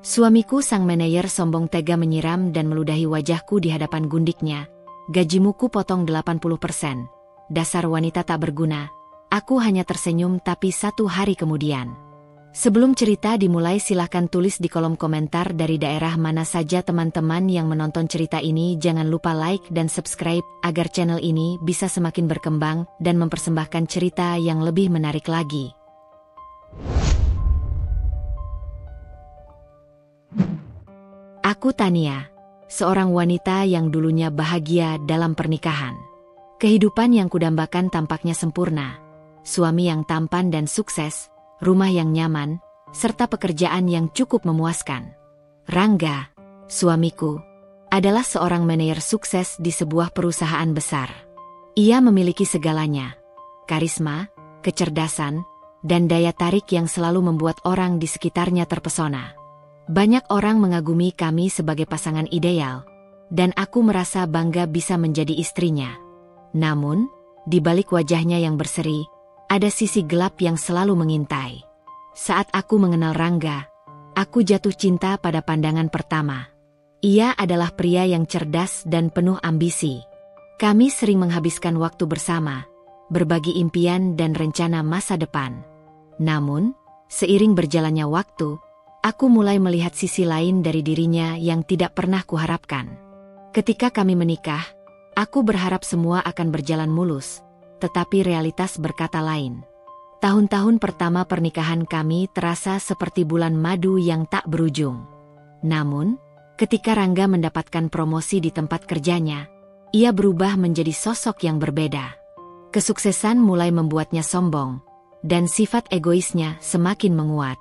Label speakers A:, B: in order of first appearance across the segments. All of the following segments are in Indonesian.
A: Suamiku sang manajer sombong tega menyiram dan meludahi wajahku di hadapan gundiknya. Gajimu ku potong 80%. Dasar wanita tak berguna. Aku hanya tersenyum tapi 1 hari kemudian. Sebelum cerita dimulai silahkan tulis di kolom komentar dari daerah mana saja teman-teman yang menonton cerita ini. Jangan lupa like dan subscribe agar channel ini bisa semakin berkembang dan mempersembahkan cerita yang lebih menarik lagi. Aku Tania, seorang wanita yang dulunya bahagia dalam pernikahan. Kehidupan yang kudambakan tampaknya sempurna. Suami yang tampan dan sukses, rumah yang nyaman, serta pekerjaan yang cukup memuaskan. Rangga, suamiku, adalah seorang manajer sukses di sebuah perusahaan besar. Ia memiliki segalanya: karisma, kecerdasan, dan daya tarik yang selalu membuat orang di sekitarnya terpesona. Banyak orang mengagumi kami sebagai pasangan ideal, dan aku merasa bangga bisa menjadi istrinya. Namun, di balik wajahnya yang berseri, ada sisi gelap yang selalu mengintai. Saat aku mengenal Rangga, aku jatuh cinta pada pandangan pertama. Ia adalah pria yang cerdas dan penuh ambisi. Kami sering menghabiskan waktu bersama, berbagi impian dan rencana masa depan. Namun, seiring berjalannya waktu, aku mulai melihat sisi lain dari dirinya yang tidak pernah kuharapkan. Ketika kami menikah, aku berharap semua akan berjalan mulus, tetapi realitas berkata lain. Tahun-tahun pertama pernikahan kami terasa seperti bulan madu yang tak berujung. Namun, ketika Rangga mendapatkan promosi di tempat kerjanya, ia berubah menjadi sosok yang berbeda. Kesuksesan mulai membuatnya sombong, dan sifat egoisnya semakin menguat.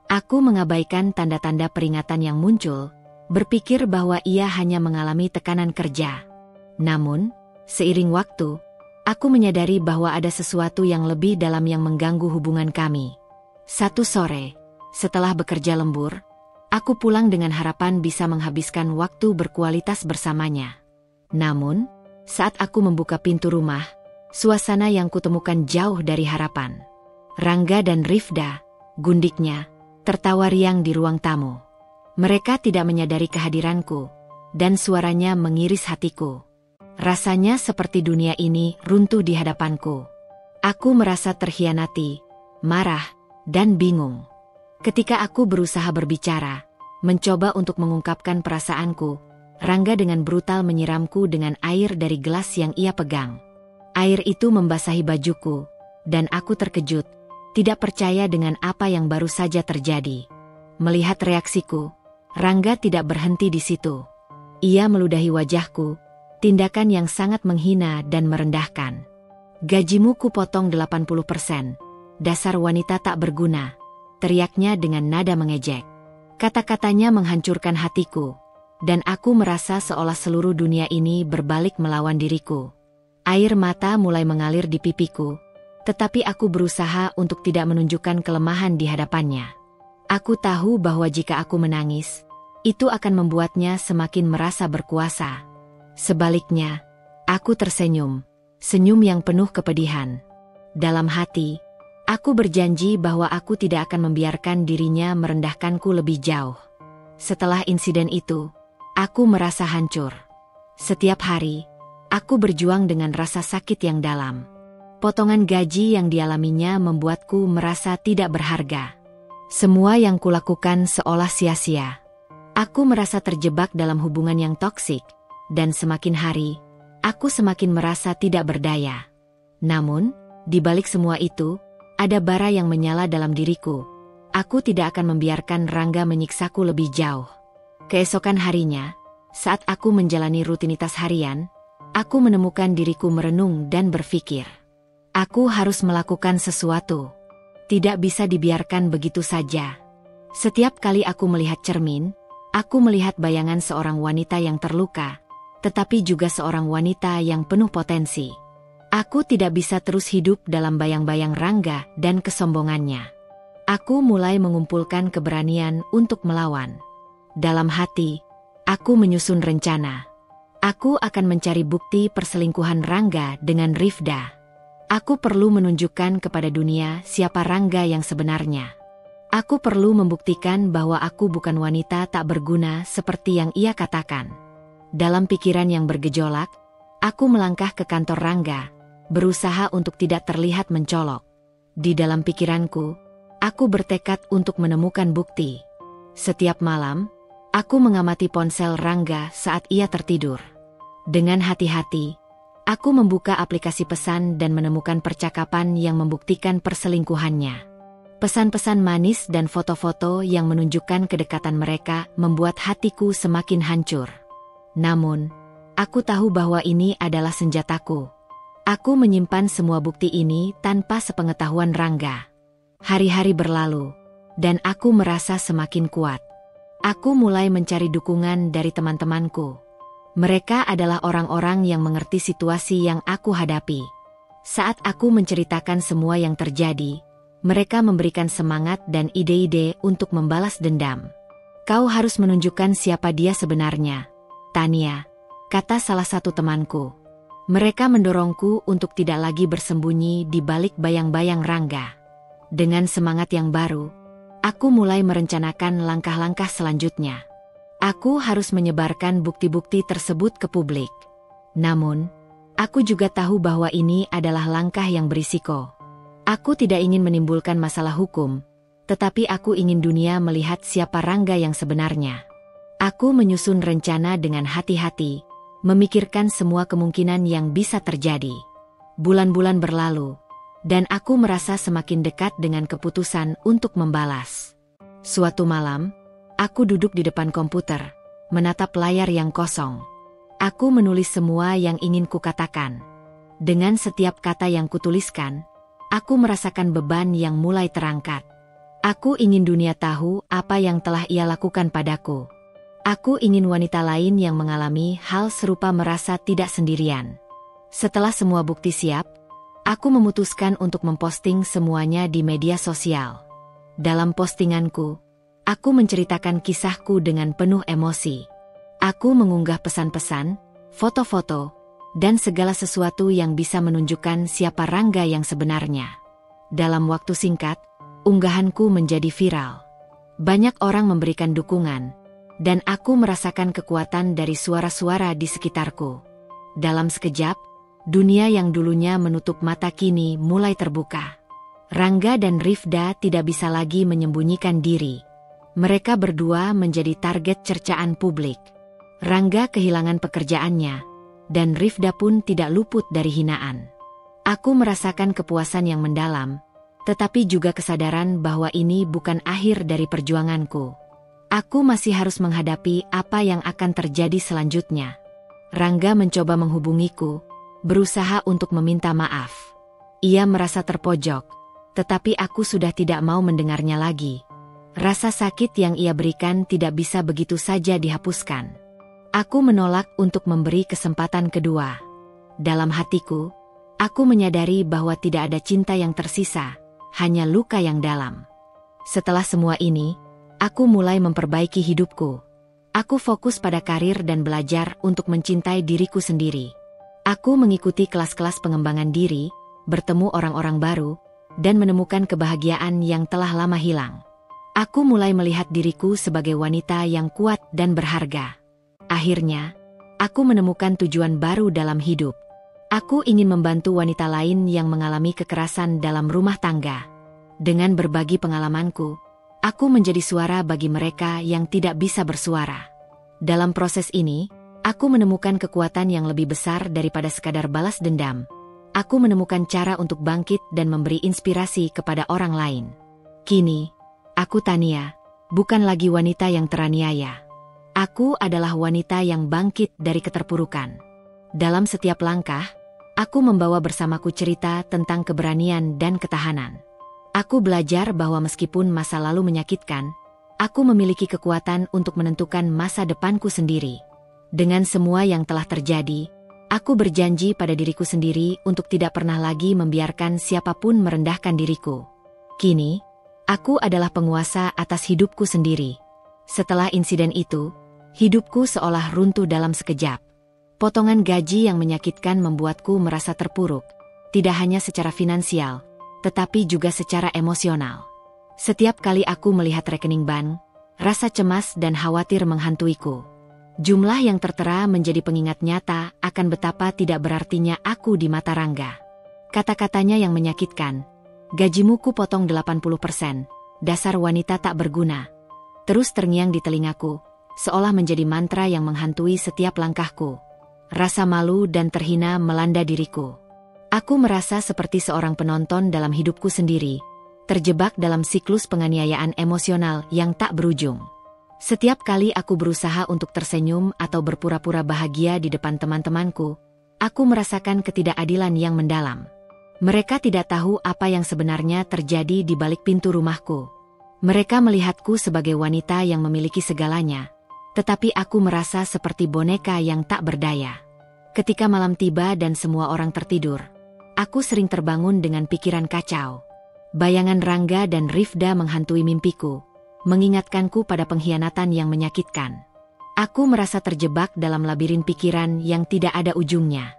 A: Aku mengabaikan tanda-tanda peringatan yang muncul, berpikir bahwa ia hanya mengalami tekanan kerja. Namun, seiring waktu, aku menyadari bahwa ada sesuatu yang lebih dalam yang mengganggu hubungan kami. Satu sore, setelah bekerja lembur, aku pulang dengan harapan bisa menghabiskan waktu berkualitas bersamanya. Namun, saat aku membuka pintu rumah, suasana yang kutemukan jauh dari harapan. Rangga dan Rifda, gundiknya, tertawa riang di ruang tamu. Mereka tidak menyadari kehadiranku, dan suaranya mengiris hatiku. Rasanya seperti dunia ini runtuh di hadapanku. Aku merasa terhianati, marah, dan bingung. Ketika aku berusaha berbicara, mencoba untuk mengungkapkan perasaanku, Rangga dengan brutal menyiramku dengan air dari gelas yang ia pegang. Air itu membasahi bajuku, dan aku terkejut, tidak percaya dengan apa yang baru saja terjadi. Melihat reaksiku, Rangga tidak berhenti di situ. Ia meludahi wajahku, tindakan yang sangat menghina dan merendahkan. Gajimu ku potong 80%. Dasar wanita tak berguna, teriaknya dengan nada mengejek. Kata-katanya menghancurkan hatiku, dan aku merasa seolah seluruh dunia ini berbalik melawan diriku. Air mata mulai mengalir di pipiku, tetapi aku berusaha untuk tidak menunjukkan kelemahan di hadapannya. Aku tahu bahwa jika aku menangis, itu akan membuatnya semakin merasa berkuasa. Sebaliknya, aku tersenyum, senyum yang penuh kepedihan. Dalam hati, aku berjanji bahwa aku tidak akan membiarkan dirinya merendahkanku lebih jauh. Setelah insiden itu, aku merasa hancur. Setiap hari, aku berjuang dengan rasa sakit yang dalam. Potongan gaji yang dialaminya membuatku merasa tidak berharga. Semua yang kulakukan seolah sia-sia. Aku merasa terjebak dalam hubungan yang toksik, dan semakin hari, aku semakin merasa tidak berdaya. Namun, di balik semua itu, ada bara yang menyala dalam diriku. Aku tidak akan membiarkan Rangga menyiksaku lebih jauh. Keesokan harinya, saat aku menjalani rutinitas harian, aku menemukan diriku merenung dan berpikir. Aku harus melakukan sesuatu. Tidak bisa dibiarkan begitu saja. Setiap kali aku melihat cermin, aku melihat bayangan seorang wanita yang terluka, tetapi juga seorang wanita yang penuh potensi. Aku tidak bisa terus hidup dalam bayang-bayang Rangga dan kesombongannya. Aku mulai mengumpulkan keberanian untuk melawan. Dalam hati, aku menyusun rencana. Aku akan mencari bukti perselingkuhan Rangga dengan Rifda. Aku perlu menunjukkan kepada dunia siapa Rangga yang sebenarnya. Aku perlu membuktikan bahwa aku bukan wanita tak berguna seperti yang ia katakan. Dalam pikiran yang bergejolak, aku melangkah ke kantor Rangga, berusaha untuk tidak terlihat mencolok. Di dalam pikiranku, aku bertekad untuk menemukan bukti. Setiap malam, aku mengamati ponsel Rangga saat ia tertidur. Dengan hati-hati, aku membuka aplikasi pesan dan menemukan percakapan yang membuktikan perselingkuhannya. Pesan-pesan manis dan foto-foto yang menunjukkan kedekatan mereka membuat hatiku semakin hancur. Namun, aku tahu bahwa ini adalah senjataku. Aku menyimpan semua bukti ini tanpa sepengetahuan Rangga. Hari-hari berlalu, dan aku merasa semakin kuat. Aku mulai mencari dukungan dari teman-temanku. Mereka adalah orang-orang yang mengerti situasi yang aku hadapi. Saat aku menceritakan semua yang terjadi, mereka memberikan semangat dan ide-ide untuk membalas dendam. Kau harus menunjukkan siapa dia sebenarnya, Tania, kata salah satu temanku. Mereka mendorongku untuk tidak lagi bersembunyi di balik bayang-bayang Rangga. Dengan semangat yang baru, aku mulai merencanakan langkah-langkah selanjutnya. Aku harus menyebarkan bukti-bukti tersebut ke publik. Namun, aku juga tahu bahwa ini adalah langkah yang berisiko. Aku tidak ingin menimbulkan masalah hukum, tetapi aku ingin dunia melihat siapa Rangga yang sebenarnya. Aku menyusun rencana dengan hati-hati, memikirkan semua kemungkinan yang bisa terjadi. Bulan-bulan berlalu, dan aku merasa semakin dekat dengan keputusan untuk membalas. Suatu malam, aku duduk di depan komputer, menatap layar yang kosong. Aku menulis semua yang ingin kukatakan. Dengan setiap kata yang kutuliskan, aku merasakan beban yang mulai terangkat. Aku ingin dunia tahu apa yang telah ia lakukan padaku. Aku ingin wanita lain yang mengalami hal serupa merasa tidak sendirian. Setelah semua bukti siap, aku memutuskan untuk memposting semuanya di media sosial. Dalam postinganku, aku menceritakan kisahku dengan penuh emosi. Aku mengunggah pesan-pesan, foto-foto, dan segala sesuatu yang bisa menunjukkan siapa Rangga yang sebenarnya. Dalam waktu singkat, unggahanku menjadi viral. Banyak orang memberikan dukungan, dan aku merasakan kekuatan dari suara-suara di sekitarku. Dalam sekejap, dunia yang dulunya menutup mata kini mulai terbuka. Rangga dan Rifda tidak bisa lagi menyembunyikan diri. Mereka berdua menjadi target cercaan publik. Rangga kehilangan pekerjaannya, dan Rifda pun tidak luput dari hinaan. Aku merasakan kepuasan yang mendalam, tetapi juga kesadaran bahwa ini bukan akhir dari perjuanganku. Aku masih harus menghadapi apa yang akan terjadi selanjutnya. Rangga mencoba menghubungiku, berusaha untuk meminta maaf. Ia merasa terpojok, tetapi aku sudah tidak mau mendengarnya lagi. Rasa sakit yang ia berikan tidak bisa begitu saja dihapuskan. Aku menolak untuk memberi kesempatan kedua. Dalam hatiku, aku menyadari bahwa tidak ada cinta yang tersisa, hanya luka yang dalam. Setelah semua ini, aku mulai memperbaiki hidupku. Aku fokus pada karir dan belajar untuk mencintai diriku sendiri. Aku mengikuti kelas-kelas pengembangan diri, bertemu orang-orang baru, dan menemukan kebahagiaan yang telah lama hilang. Aku mulai melihat diriku sebagai wanita yang kuat dan berharga. Akhirnya, aku menemukan tujuan baru dalam hidup. Aku ingin membantu wanita lain yang mengalami kekerasan dalam rumah tangga. Dengan berbagi pengalamanku, aku menjadi suara bagi mereka yang tidak bisa bersuara. Dalam proses ini, aku menemukan kekuatan yang lebih besar daripada sekadar balas dendam. Aku menemukan cara untuk bangkit dan memberi inspirasi kepada orang lain. Kini, aku Tania, bukan lagi wanita yang teraniaya. Aku adalah wanita yang bangkit dari keterpurukan. Dalam setiap langkah, aku membawa bersamaku cerita tentang keberanian dan ketahanan. Aku belajar bahwa meskipun masa lalu menyakitkan, aku memiliki kekuatan untuk menentukan masa depanku sendiri. Dengan semua yang telah terjadi, aku berjanji pada diriku sendiri untuk tidak pernah lagi membiarkan siapapun merendahkan diriku. Kini, aku adalah penguasa atas hidupku sendiri. Setelah insiden itu, hidupku seolah runtuh dalam sekejap. Potongan gaji yang menyakitkan membuatku merasa terpuruk, tidak hanya secara finansial, tetapi juga secara emosional. Setiap kali aku melihat rekening bank, rasa cemas dan khawatir menghantuiku. Jumlah yang tertera menjadi pengingat nyata akan betapa tidak berartinya aku di mata Rangga. Kata-katanya yang menyakitkan. Gajimu ku potong 80%, dasar wanita tak berguna. Terus terngiang di telingaku, seolah menjadi mantra yang menghantui setiap langkahku. Rasa malu dan terhina melanda diriku. Aku merasa seperti seorang penonton dalam hidupku sendiri, terjebak dalam siklus penganiayaan emosional yang tak berujung. Setiap kali aku berusaha untuk tersenyum atau berpura-pura bahagia di depan teman-temanku, aku merasakan ketidakadilan yang mendalam. Mereka tidak tahu apa yang sebenarnya terjadi di balik pintu rumahku. Mereka melihatku sebagai wanita yang memiliki segalanya, tetapi aku merasa seperti boneka yang tak berdaya. Ketika malam tiba dan semua orang tertidur, aku sering terbangun dengan pikiran kacau. Bayangan Rangga dan Rifda menghantui mimpiku, mengingatkanku pada pengkhianatan yang menyakitkan. Aku merasa terjebak dalam labirin pikiran yang tidak ada ujungnya.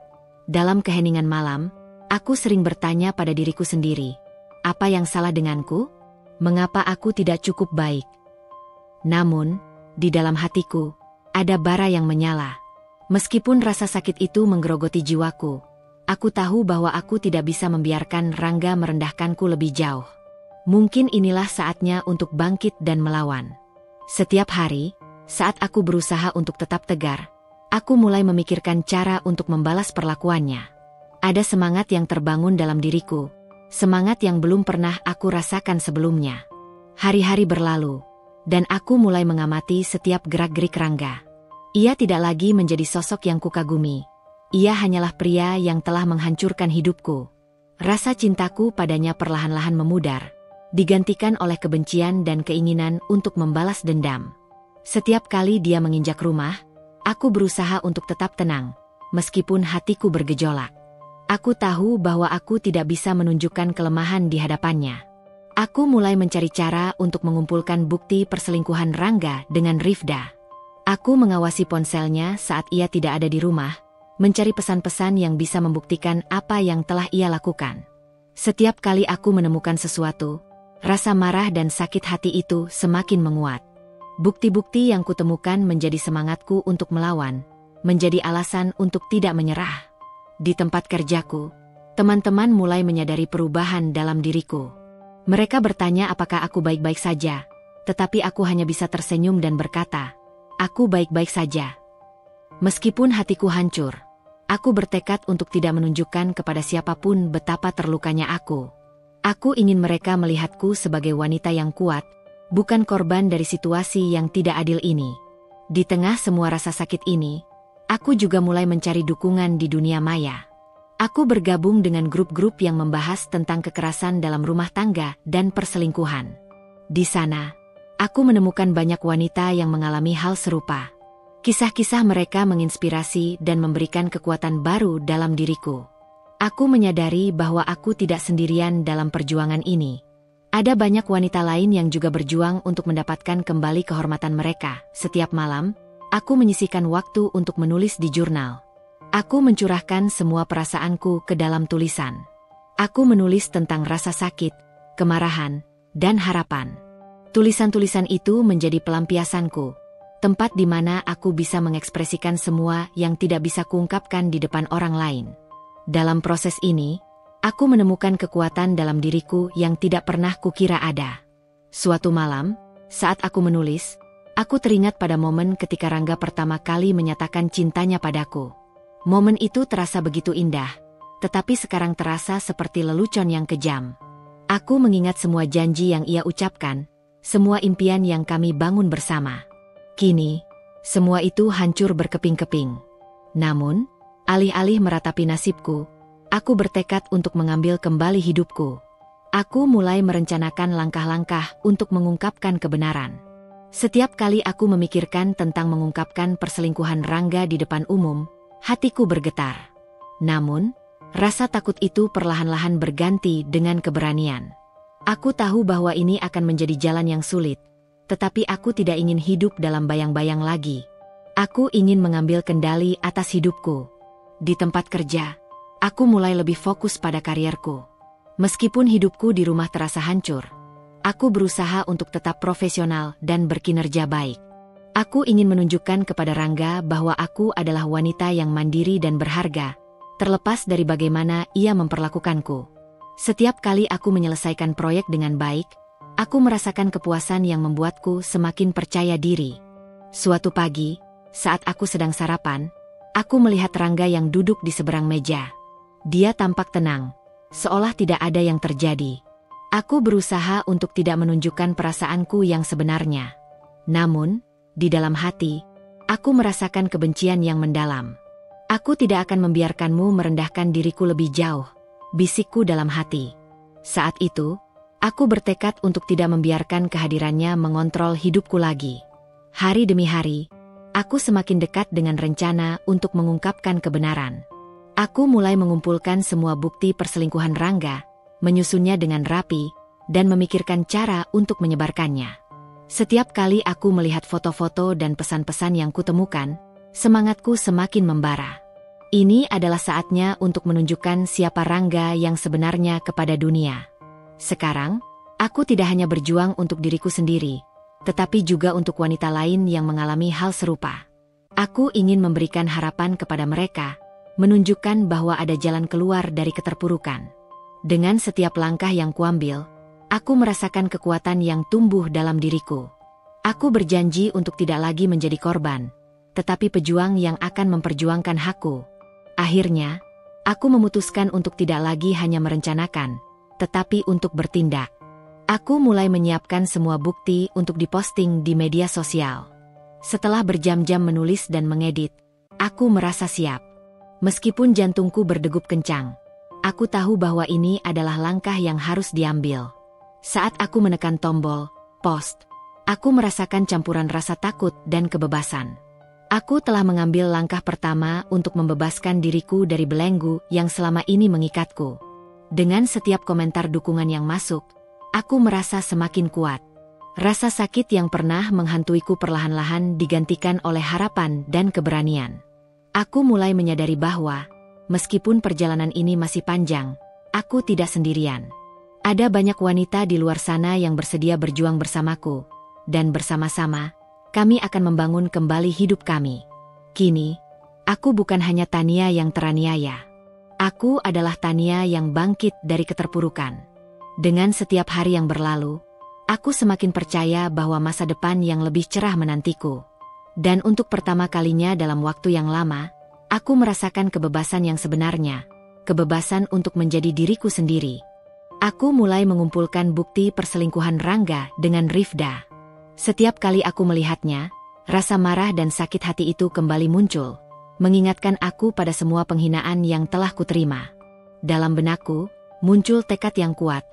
A: Dalam keheningan malam, aku sering bertanya pada diriku sendiri, apa yang salah denganku? Mengapa aku tidak cukup baik? Namun, di dalam hatiku, ada bara yang menyala. Meskipun rasa sakit itu menggerogoti jiwaku, aku tahu bahwa aku tidak bisa membiarkan Rangga merendahkanku lebih jauh. Mungkin inilah saatnya untuk bangkit dan melawan. Setiap hari, saat aku berusaha untuk tetap tegar, aku mulai memikirkan cara untuk membalas perlakuannya. Ada semangat yang terbangun dalam diriku, semangat yang belum pernah aku rasakan sebelumnya. Hari-hari berlalu, dan aku mulai mengamati setiap gerak-gerik Rangga. Ia tidak lagi menjadi sosok yang kukagumi. Ia hanyalah pria yang telah menghancurkan hidupku. Rasa cintaku padanya perlahan-lahan memudar, digantikan oleh kebencian dan keinginan untuk membalas dendam. Setiap kali dia menginjak rumah, aku berusaha untuk tetap tenang, meskipun hatiku bergejolak. Aku tahu bahwa aku tidak bisa menunjukkan kelemahan di hadapannya. Aku mulai mencari cara untuk mengumpulkan bukti perselingkuhan Rangga dengan Rifda. Aku mengawasi ponselnya saat ia tidak ada di rumah, mencari pesan-pesan yang bisa membuktikan apa yang telah ia lakukan. Setiap kali aku menemukan sesuatu, rasa marah dan sakit hati itu semakin menguat. Bukti-bukti yang kutemukan menjadi semangatku untuk melawan, menjadi alasan untuk tidak menyerah. Di tempat kerjaku, teman-teman mulai menyadari perubahan dalam diriku. Mereka bertanya apakah aku baik-baik saja, tetapi aku hanya bisa tersenyum dan berkata, aku baik-baik saja. Meskipun hatiku hancur, aku bertekad untuk tidak menunjukkan kepada siapapun betapa terlukanya aku. Aku ingin mereka melihatku sebagai wanita yang kuat, bukan korban dari situasi yang tidak adil ini. Di tengah semua rasa sakit ini, aku juga mulai mencari dukungan di dunia maya. Aku bergabung dengan grup-grup yang membahas tentang kekerasan dalam rumah tangga dan perselingkuhan. Di sana, aku menemukan banyak wanita yang mengalami hal serupa. Kisah-kisah mereka menginspirasi dan memberikan kekuatan baru dalam diriku. Aku menyadari bahwa aku tidak sendirian dalam perjuangan ini. Ada banyak wanita lain yang juga berjuang untuk mendapatkan kembali kehormatan mereka. Setiap malam, aku menyisihkan waktu untuk menulis di jurnal. Aku mencurahkan semua perasaanku ke dalam tulisan. Aku menulis tentang rasa sakit, kemarahan, dan harapan. Tulisan-tulisan itu menjadi pelampiasanku, tempat di mana aku bisa mengekspresikan semua yang tidak bisa kuungkapkan di depan orang lain. Dalam proses ini, aku menemukan kekuatan dalam diriku yang tidak pernah kukira ada. Suatu malam, saat aku menulis, aku teringat pada momen ketika Rangga pertama kali menyatakan cintanya padaku. Momen itu terasa begitu indah, tetapi sekarang terasa seperti lelucon yang kejam. Aku mengingat semua janji yang ia ucapkan, semua impian yang kami bangun bersama. Kini, semua itu hancur berkeping-keping. Namun, alih-alih meratapi nasibku, aku bertekad untuk mengambil kembali hidupku. Aku mulai merencanakan langkah-langkah untuk mengungkapkan kebenaran. Setiap kali aku memikirkan tentang mengungkapkan perselingkuhan Rangga di depan umum, hatiku bergetar. Namun, rasa takut itu perlahan-lahan berganti dengan keberanian. Aku tahu bahwa ini akan menjadi jalan yang sulit, tetapi aku tidak ingin hidup dalam bayang-bayang lagi. Aku ingin mengambil kendali atas hidupku. Di tempat kerja, aku mulai lebih fokus pada karierku. Meskipun hidupku di rumah terasa hancur, Aku berusaha untuk tetap profesional dan berkinerja baik. Aku ingin menunjukkan kepada Rangga bahwa aku adalah wanita yang mandiri dan berharga, terlepas dari bagaimana ia memperlakukanku. Setiap kali aku menyelesaikan proyek dengan baik, aku merasakan kepuasan yang membuatku semakin percaya diri. Suatu pagi, saat aku sedang sarapan, aku melihat Rangga yang duduk di seberang meja. Dia tampak tenang, seolah tidak ada yang terjadi. Aku berusaha untuk tidak menunjukkan perasaanku yang sebenarnya. Namun, di dalam hati, aku merasakan kebencian yang mendalam. Aku tidak akan membiarkanmu merendahkan diriku lebih jauh, bisikku dalam hati. Saat itu, aku bertekad untuk tidak membiarkan kehadirannya mengontrol hidupku lagi. Hari demi hari, aku semakin dekat dengan rencana untuk mengungkapkan kebenaran. Aku mulai mengumpulkan semua bukti perselingkuhan Rangga, menyusunnya dengan rapi, dan memikirkan cara untuk menyebarkannya. Setiap kali aku melihat foto-foto dan pesan-pesan yang kutemukan, semangatku semakin membara. Ini adalah saatnya untuk menunjukkan siapa Rangga yang sebenarnya kepada dunia. Sekarang, aku tidak hanya berjuang untuk diriku sendiri, tetapi juga untuk wanita lain yang mengalami hal serupa. Aku ingin memberikan harapan kepada mereka, menunjukkan bahwa ada jalan keluar dari keterpurukan. Dengan setiap langkah yang kuambil, aku merasakan kekuatan yang tumbuh dalam diriku. Aku berjanji untuk tidak lagi menjadi korban, tetapi pejuang yang akan memperjuangkan hakku. Akhirnya, aku memutuskan untuk tidak lagi hanya merencanakan, tetapi untuk bertindak. Aku mulai menyiapkan semua bukti untuk diposting di media sosial. Setelah berjam-jam menulis dan mengedit, aku merasa siap. Meskipun jantungku berdegup kencang, aku tahu bahwa ini adalah langkah yang harus diambil. Saat aku menekan tombol post, aku merasakan campuran rasa takut dan kebebasan. Aku telah mengambil langkah pertama untuk membebaskan diriku dari belenggu yang selama ini mengikatku. Dengan setiap komentar dukungan yang masuk, aku merasa semakin kuat. Rasa sakit yang pernah menghantuiku perlahan-lahan digantikan oleh harapan dan keberanian. Aku mulai menyadari bahwa, meskipun perjalanan ini masih panjang, aku tidak sendirian. Ada banyak wanita di luar sana yang bersedia berjuang bersamaku, dan bersama-sama, kami akan membangun kembali hidup kami. Kini, aku bukan hanya Tania yang teraniaya. Aku adalah Tania yang bangkit dari keterpurukan. Dengan setiap hari yang berlalu, aku semakin percaya bahwa masa depan yang lebih cerah menantiku. Dan untuk pertama kalinya dalam waktu yang lama, aku merasakan kebebasan yang sebenarnya, kebebasan untuk menjadi diriku sendiri. Aku mulai mengumpulkan bukti perselingkuhan Rangga dengan Rifda. Setiap kali aku melihatnya, rasa marah dan sakit hati itu kembali muncul, mengingatkan aku pada semua penghinaan yang telah kuterima. Dalam benakku, muncul tekad yang kuat.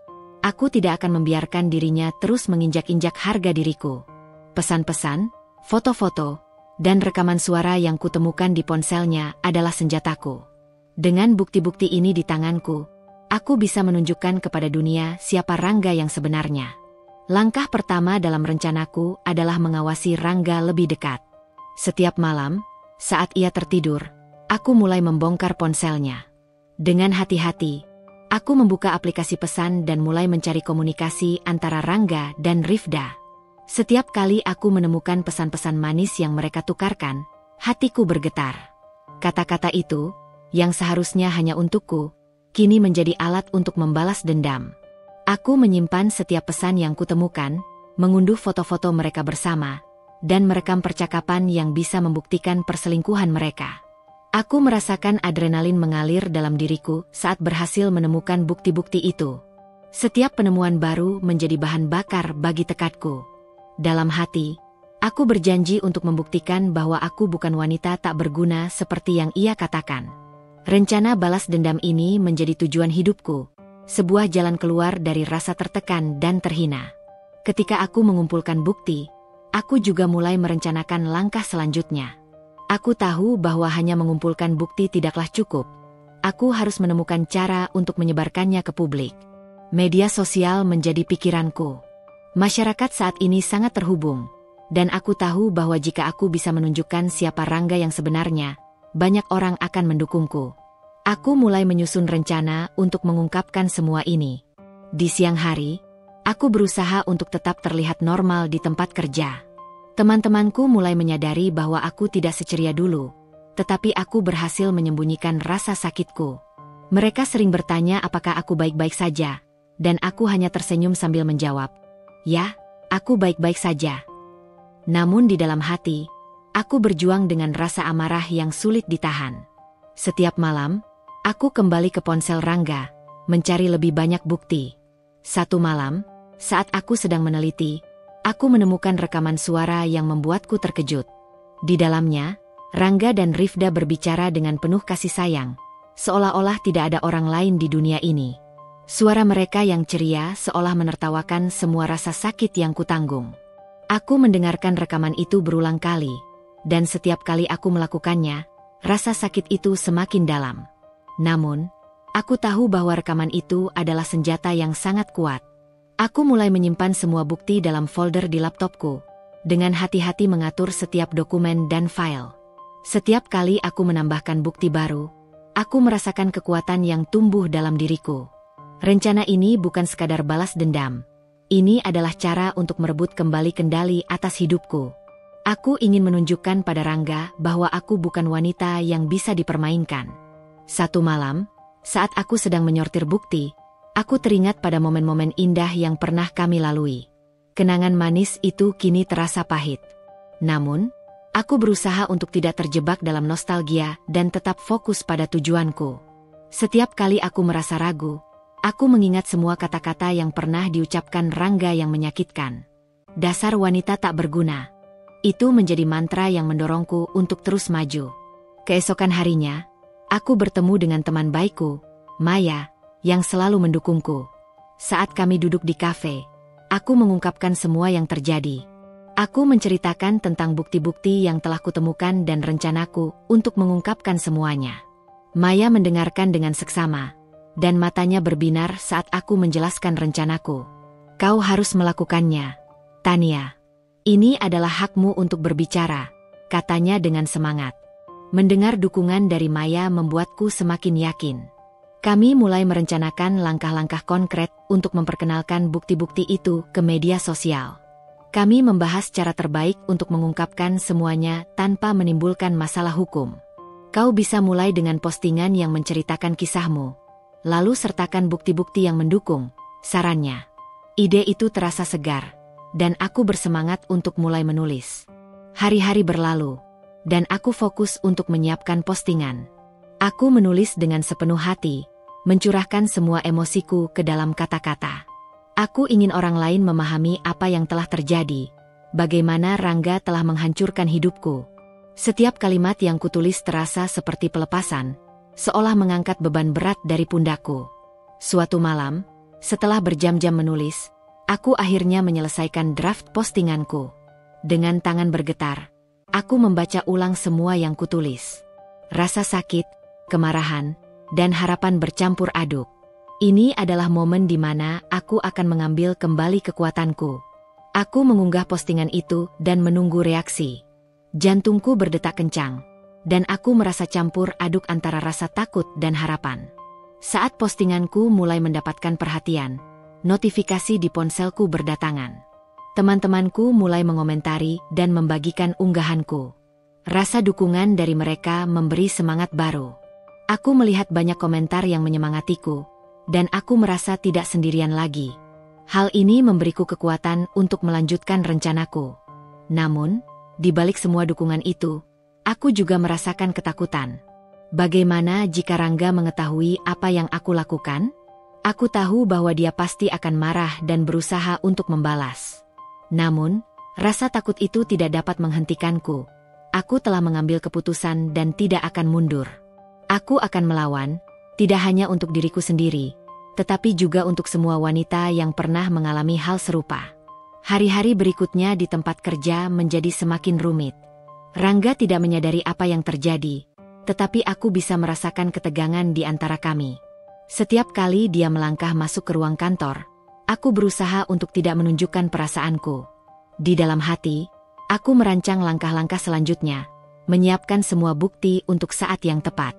A: Aku tidak akan membiarkan dirinya terus menginjak-injak harga diriku. Pesan-pesan, foto-foto, dan rekaman suara yang kutemukan di ponselnya adalah senjataku. Dengan bukti-bukti ini di tanganku, aku bisa menunjukkan kepada dunia siapa Rangga yang sebenarnya. Langkah pertama dalam rencanaku adalah mengawasi Rangga lebih dekat. Setiap malam, saat ia tertidur, aku mulai membongkar ponselnya. Dengan hati-hati, aku membuka aplikasi pesan dan mulai mencari komunikasi antara Rangga dan Rifda. Setiap kali aku menemukan pesan-pesan manis yang mereka tukarkan, hatiku bergetar. Kata-kata itu, yang seharusnya hanya untukku, kini menjadi alat untuk membalas dendam. Aku menyimpan setiap pesan yang kutemukan, mengunduh foto-foto mereka bersama, dan merekam percakapan yang bisa membuktikan perselingkuhan mereka. Aku merasakan adrenalin mengalir dalam diriku saat berhasil menemukan bukti-bukti itu. Setiap penemuan baru menjadi bahan bakar bagi tekadku. Dalam hati, aku berjanji untuk membuktikan bahwa aku bukan wanita tak berguna seperti yang ia katakan. Rencana balas dendam ini menjadi tujuan hidupku. Sebuah jalan keluar dari rasa tertekan dan terhina. Ketika aku mengumpulkan bukti, aku juga mulai merencanakan langkah selanjutnya. Aku tahu bahwa hanya mengumpulkan bukti tidaklah cukup. Aku harus menemukan cara untuk menyebarkannya ke publik. Media sosial menjadi pikiranku. Masyarakat saat ini sangat terhubung, dan aku tahu bahwa jika aku bisa menunjukkan siapa Rangga yang sebenarnya, banyak orang akan mendukungku. Aku mulai menyusun rencana untuk mengungkapkan semua ini. Di siang hari, Aku berusaha untuk tetap terlihat normal di tempat kerja. Teman-temanku mulai menyadari bahwa aku tidak seceria dulu, tetapi aku berhasil menyembunyikan rasa sakitku. Mereka sering bertanya apakah aku baik-baik saja, dan aku hanya tersenyum sambil menjawab, "Ya, aku baik-baik saja." Namun di dalam hati, aku berjuang dengan rasa amarah yang sulit ditahan. Setiap malam, aku kembali ke ponsel Rangga, mencari lebih banyak bukti. Satu malam, saat aku sedang meneliti, aku menemukan rekaman suara yang membuatku terkejut. Di dalamnya, Rangga dan Rifda berbicara dengan penuh kasih sayang, seolah-olah tidak ada orang lain di dunia ini. Suara mereka yang ceria seolah menertawakan semua rasa sakit yang kutanggung. Aku mendengarkan rekaman itu berulang kali, dan setiap kali aku melakukannya, rasa sakit itu semakin dalam. Namun, aku tahu bahwa rekaman itu adalah senjata yang sangat kuat. Aku mulai menyimpan semua bukti dalam folder di laptopku, dengan hati-hati mengatur setiap dokumen dan file. Setiap kali aku menambahkan bukti baru, aku merasakan kekuatan yang tumbuh dalam diriku. Rencana ini bukan sekadar balas dendam. Ini adalah cara untuk merebut kembali kendali atas hidupku. Aku ingin menunjukkan pada Rangga bahwa aku bukan wanita yang bisa dipermainkan. Satu malam, saat aku sedang menyortir bukti, aku teringat pada momen-momen indah yang pernah kami lalui. Kenangan manis itu kini terasa pahit. Namun, aku berusaha untuk tidak terjebak dalam nostalgia dan tetap fokus pada tujuanku. Setiap kali aku merasa ragu, aku mengingat semua kata-kata yang pernah diucapkan Rangga yang menyakitkan. Dasar wanita tak berguna. Itu menjadi mantra yang mendorongku untuk terus maju. Keesokan harinya, aku bertemu dengan teman baikku, Maya, yang selalu mendukungku. Saat kami duduk di kafe, aku mengungkapkan semua yang terjadi. Aku menceritakan tentang bukti-bukti yang telah kutemukan dan rencanaku untuk mengungkapkan semuanya. Maya mendengarkan dengan seksama, dan matanya berbinar saat aku menjelaskan rencanaku. "Kau harus melakukannya, Tania. Ini adalah hakmu untuk berbicara," katanya dengan semangat. Mendengar dukungan dari Maya membuatku semakin yakin. Kami mulai merencanakan langkah-langkah konkret untuk memperkenalkan bukti-bukti itu ke media sosial. Kami membahas cara terbaik untuk mengungkapkan semuanya tanpa menimbulkan masalah hukum. "Kau bisa mulai dengan postingan yang menceritakan kisahmu, lalu sertakan bukti-bukti yang mendukung," sarannya. Ide itu terasa segar, dan aku bersemangat untuk mulai menulis. Hari-hari berlalu, dan aku fokus untuk menyiapkan postingan. Aku menulis dengan sepenuh hati, mencurahkan semua emosiku ke dalam kata-kata. Aku ingin orang lain memahami apa yang telah terjadi, bagaimana Rangga telah menghancurkan hidupku. Setiap kalimat yang kutulis terasa seperti pelepasan, seolah mengangkat beban berat dari pundakku. Suatu malam, setelah berjam-jam menulis, aku akhirnya menyelesaikan draft postinganku. Dengan tangan bergetar, aku membaca ulang semua yang kutulis. Rasa sakit, kemarahan, dan harapan bercampur aduk. Ini adalah momen di mana aku akan mengambil kembali kekuatanku. Aku mengunggah postingan itu dan menunggu reaksi. Jantungku berdetak kencang, dan aku merasa campur aduk antara rasa takut dan harapan. Saat postinganku mulai mendapatkan perhatian, notifikasi di ponselku berdatangan. Teman-temanku mulai mengomentari dan membagikan unggahanku. Rasa dukungan dari mereka memberi semangat baru. Aku melihat banyak komentar yang menyemangatiku, dan aku merasa tidak sendirian lagi. Hal ini memberiku kekuatan untuk melanjutkan rencanaku. Namun, di balik semua dukungan itu, aku juga merasakan ketakutan. Bagaimana jika Rangga mengetahui apa yang aku lakukan? Aku tahu bahwa dia pasti akan marah dan berusaha untuk membalas. Namun, rasa takut itu tidak dapat menghentikanku. Aku telah mengambil keputusan dan tidak akan mundur. Aku akan melawan, tidak hanya untuk diriku sendiri, tetapi juga untuk semua wanita yang pernah mengalami hal serupa. Hari-hari berikutnya di tempat kerja menjadi semakin rumit. Rangga tidak menyadari apa yang terjadi, tetapi aku bisa merasakan ketegangan di antara kami. Setiap kali dia melangkah masuk ke ruang kantor, aku berusaha untuk tidak menunjukkan perasaanku. Di dalam hati, aku merancang langkah-langkah selanjutnya, menyiapkan semua bukti untuk saat yang tepat.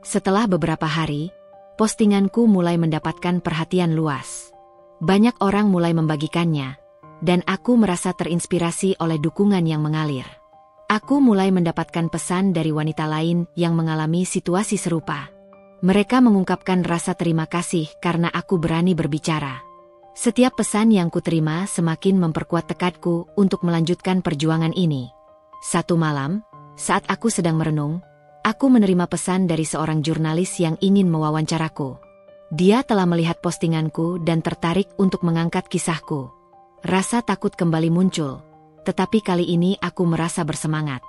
A: Setelah beberapa hari, postinganku mulai mendapatkan perhatian luas. Banyak orang mulai membagikannya, dan aku merasa terinspirasi oleh dukungan yang mengalir. Aku mulai mendapatkan pesan dari wanita lain yang mengalami situasi serupa. Mereka mengungkapkan rasa terima kasih karena aku berani berbicara. Setiap pesan yang kuterima semakin memperkuat tekadku untuk melanjutkan perjuangan ini. Satu malam, saat aku sedang merenung, aku menerima pesan dari seorang jurnalis yang ingin mewawancaraku. Dia telah melihat postinganku dan tertarik untuk mengangkat kisahku. Rasa takut kembali muncul, tetapi kali ini aku merasa bersemangat.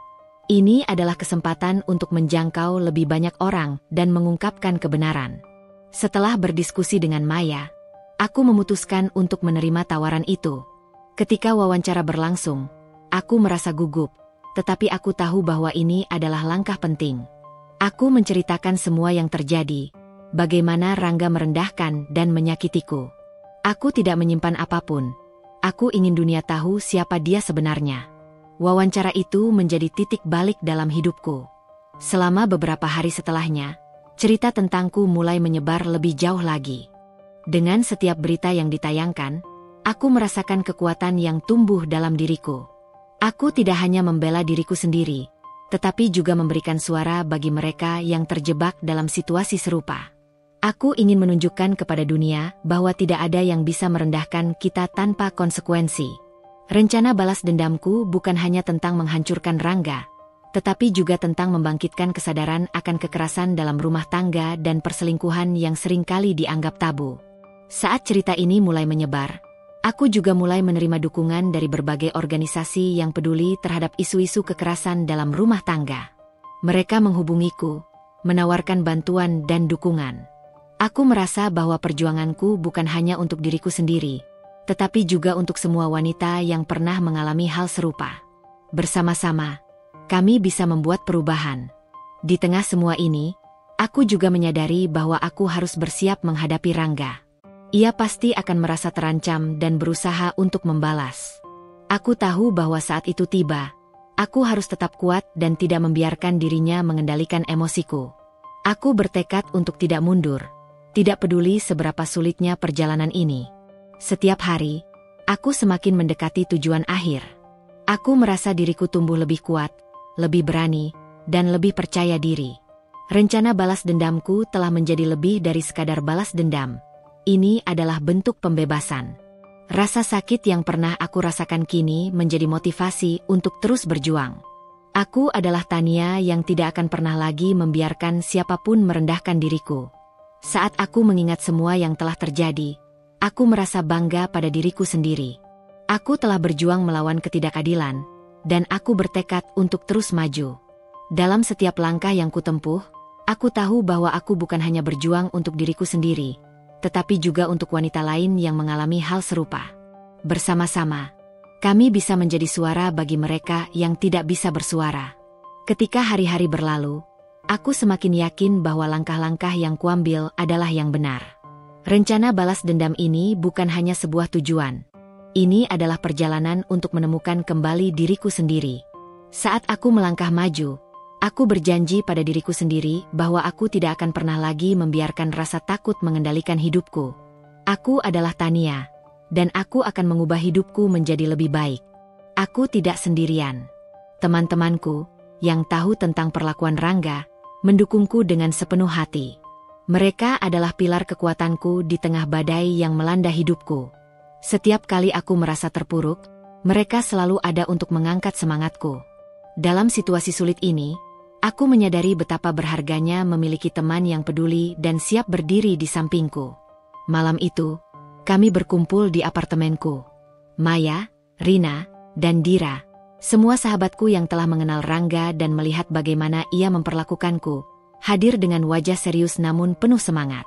A: Ini adalah kesempatan untuk menjangkau lebih banyak orang dan mengungkapkan kebenaran. Setelah berdiskusi dengan Maya, aku memutuskan untuk menerima tawaran itu. Ketika wawancara berlangsung, aku merasa gugup, tetapi aku tahu bahwa ini adalah langkah penting. Aku menceritakan semua yang terjadi, bagaimana Rangga merendahkan dan menyakitiku. Aku tidak menyimpan apapun. Aku ingin dunia tahu siapa dia sebenarnya. Wawancara itu menjadi titik balik dalam hidupku. Selama beberapa hari setelahnya, cerita tentangku mulai menyebar lebih jauh lagi. Dengan setiap berita yang ditayangkan, aku merasakan kekuatan yang tumbuh dalam diriku. Aku tidak hanya membela diriku sendiri, tetapi juga memberikan suara bagi mereka yang terjebak dalam situasi serupa. Aku ingin menunjukkan kepada dunia bahwa tidak ada yang bisa merendahkan kita tanpa konsekuensi. Rencana balas dendamku bukan hanya tentang menghancurkan Rangga, tetapi juga tentang membangkitkan kesadaran akan kekerasan dalam rumah tangga dan perselingkuhan yang seringkali dianggap tabu. Saat cerita ini mulai menyebar, aku juga mulai menerima dukungan dari berbagai organisasi yang peduli terhadap isu-isu kekerasan dalam rumah tangga. Mereka menghubungiku, menawarkan bantuan dan dukungan. Aku merasa bahwa perjuanganku bukan hanya untuk diriku sendiri, tetapi juga untuk semua wanita yang pernah mengalami hal serupa. Bersama-sama, kami bisa membuat perubahan. Di tengah semua ini, aku juga menyadari bahwa aku harus bersiap menghadapi Rangga. Ia pasti akan merasa terancam dan berusaha untuk membalas. Aku tahu bahwa saat itu tiba, aku harus tetap kuat dan tidak membiarkan dirinya mengendalikan emosiku. Aku bertekad untuk tidak mundur, tidak peduli seberapa sulitnya perjalanan ini. Setiap hari, aku semakin mendekati tujuan akhir. Aku merasa diriku tumbuh lebih kuat, lebih berani, dan lebih percaya diri. Rencana balas dendamku telah menjadi lebih dari sekadar balas dendam. Ini adalah bentuk pembebasan. Rasa sakit yang pernah aku rasakan kini menjadi motivasi untuk terus berjuang. Aku adalah Tania yang tidak akan pernah lagi membiarkan siapapun merendahkan diriku. Saat aku mengingat semua yang telah terjadi, aku merasa bangga pada diriku sendiri. Aku telah berjuang melawan ketidakadilan, dan aku bertekad untuk terus maju. Dalam setiap langkah yang kutempuh, aku tahu bahwa aku bukan hanya berjuang untuk diriku sendiri, tetapi juga untuk wanita lain yang mengalami hal serupa. Bersama-sama, kami bisa menjadi suara bagi mereka yang tidak bisa bersuara. Ketika hari-hari berlalu, aku semakin yakin bahwa langkah-langkah yang kuambil adalah yang benar. Rencana balas dendam ini bukan hanya sebuah tujuan. Ini adalah perjalanan untuk menemukan kembali diriku sendiri. Saat aku melangkah maju, aku berjanji pada diriku sendiri bahwa aku tidak akan pernah lagi membiarkan rasa takut mengendalikan hidupku. Aku adalah Tania, dan aku akan mengubah hidupku menjadi lebih baik. Aku tidak sendirian. Teman-temanku, yang tahu tentang perlakuan Rangga, mendukungku dengan sepenuh hati. Mereka adalah pilar kekuatanku di tengah badai yang melanda hidupku. Setiap kali aku merasa terpuruk, mereka selalu ada untuk mengangkat semangatku. Dalam situasi sulit ini, aku menyadari betapa berharganya memiliki teman yang peduli dan siap berdiri di sampingku. Malam itu, kami berkumpul di apartemenku. Maya, Rina, dan Dira, semua sahabatku yang telah mengenal Rangga dan melihat bagaimana ia memperlakukanku, hadir dengan wajah serius namun penuh semangat.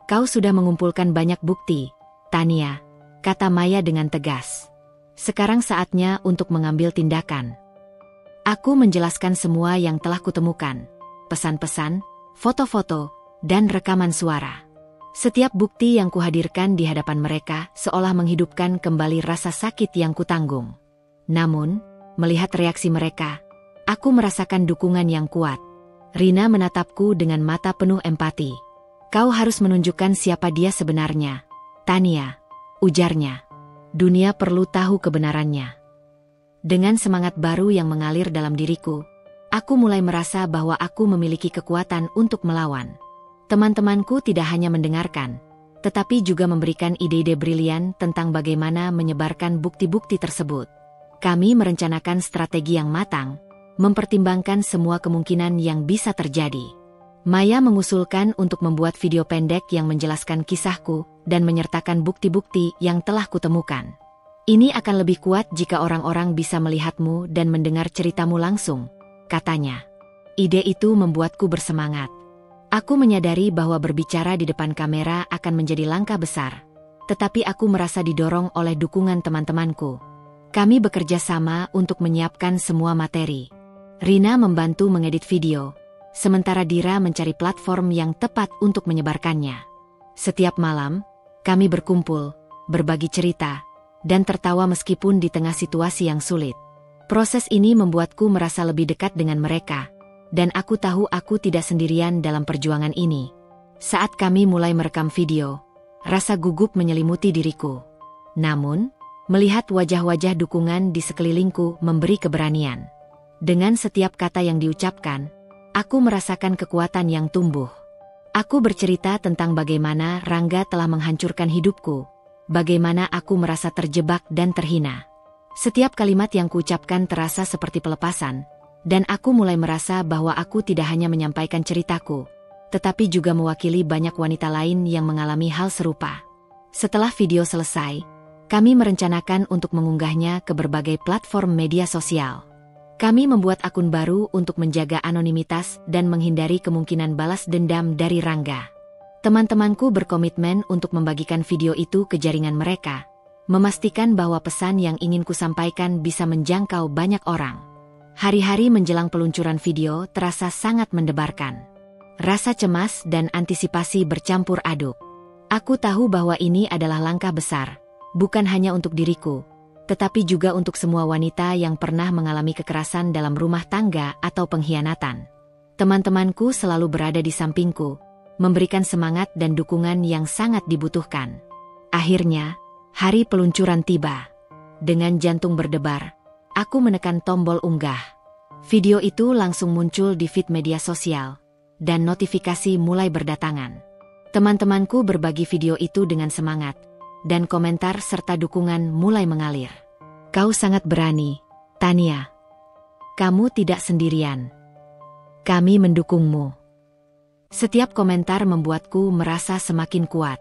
A: "Kau sudah mengumpulkan banyak bukti, Tania," kata Maya dengan tegas. "Sekarang saatnya untuk mengambil tindakan." Aku menjelaskan semua yang telah kutemukan, pesan-pesan, foto-foto, dan rekaman suara. Setiap bukti yang kuhadirkan di hadapan mereka seolah menghidupkan kembali rasa sakit yang kutanggung. Namun, melihat reaksi mereka, aku merasakan dukungan yang kuat. Rina menatapku dengan mata penuh empati. "Kau harus menunjukkan siapa dia sebenarnya, Tania. ujarnya. Dunia perlu tahu kebenarannya. Dengan semangat baru yang mengalir dalam diriku, aku mulai merasa bahwa aku memiliki kekuatan untuk melawan. Teman-temanku tidak hanya mendengarkan, tetapi juga memberikan ide-ide brilian tentang bagaimana menyebarkan bukti-bukti tersebut. Kami merencanakan strategi yang matang, mempertimbangkan semua kemungkinan yang bisa terjadi. Maya mengusulkan untuk membuat video pendek yang menjelaskan kisahku dan menyertakan bukti-bukti yang telah kutemukan. Ini akan lebih kuat jika orang-orang bisa melihatmu dan mendengar ceritamu langsung, katanya. Ide itu membuatku bersemangat. Aku menyadari bahwa berbicara di depan kamera akan menjadi langkah besar, tetapi aku merasa didorong oleh dukungan teman-temanku. Kami bekerja sama untuk menyiapkan semua materi. Rina membantu mengedit video, sementara Dira mencari platform yang tepat untuk menyebarkannya. Setiap malam, kami berkumpul, berbagi cerita, dan tertawa meskipun di tengah situasi yang sulit. Proses ini membuatku merasa lebih dekat dengan mereka, dan aku tahu aku tidak sendirian dalam perjuangan ini. Saat kami mulai merekam video, rasa gugup menyelimuti diriku. Namun, melihat wajah-wajah dukungan di sekelilingku memberi keberanian. Dengan setiap kata yang diucapkan, aku merasakan kekuatan yang tumbuh. Aku bercerita tentang bagaimana Rangga telah menghancurkan hidupku, bagaimana aku merasa terjebak dan terhina. Setiap kalimat yang kuucapkan terasa seperti pelepasan, dan aku mulai merasa bahwa aku tidak hanya menyampaikan ceritaku, tetapi juga mewakili banyak wanita lain yang mengalami hal serupa. Setelah video selesai, kami merencanakan untuk mengunggahnya ke berbagai platform media sosial. Kami membuat akun baru untuk menjaga anonimitas dan menghindari kemungkinan balas dendam dari Rangga. Teman-temanku berkomitmen untuk membagikan video itu ke jaringan mereka, memastikan bahwa pesan yang ingin kusampaikan bisa menjangkau banyak orang. Hari-hari menjelang peluncuran video terasa sangat mendebarkan. Rasa cemas dan antisipasi bercampur aduk. Aku tahu bahwa ini adalah langkah besar, bukan hanya untuk diriku, tetapi juga untuk semua wanita yang pernah mengalami kekerasan dalam rumah tangga atau pengkhianatan. Teman-temanku selalu berada di sampingku, memberikan semangat dan dukungan yang sangat dibutuhkan. Akhirnya, hari peluncuran tiba. Dengan jantung berdebar, aku menekan tombol unggah. Video itu langsung muncul di feed media sosial, dan notifikasi mulai berdatangan. Teman-temanku berbagi video itu dengan semangat, dan komentar serta dukungan mulai mengalir. Kau sangat berani, Tania. Kamu tidak sendirian. Kami mendukungmu. Setiap komentar membuatku merasa semakin kuat.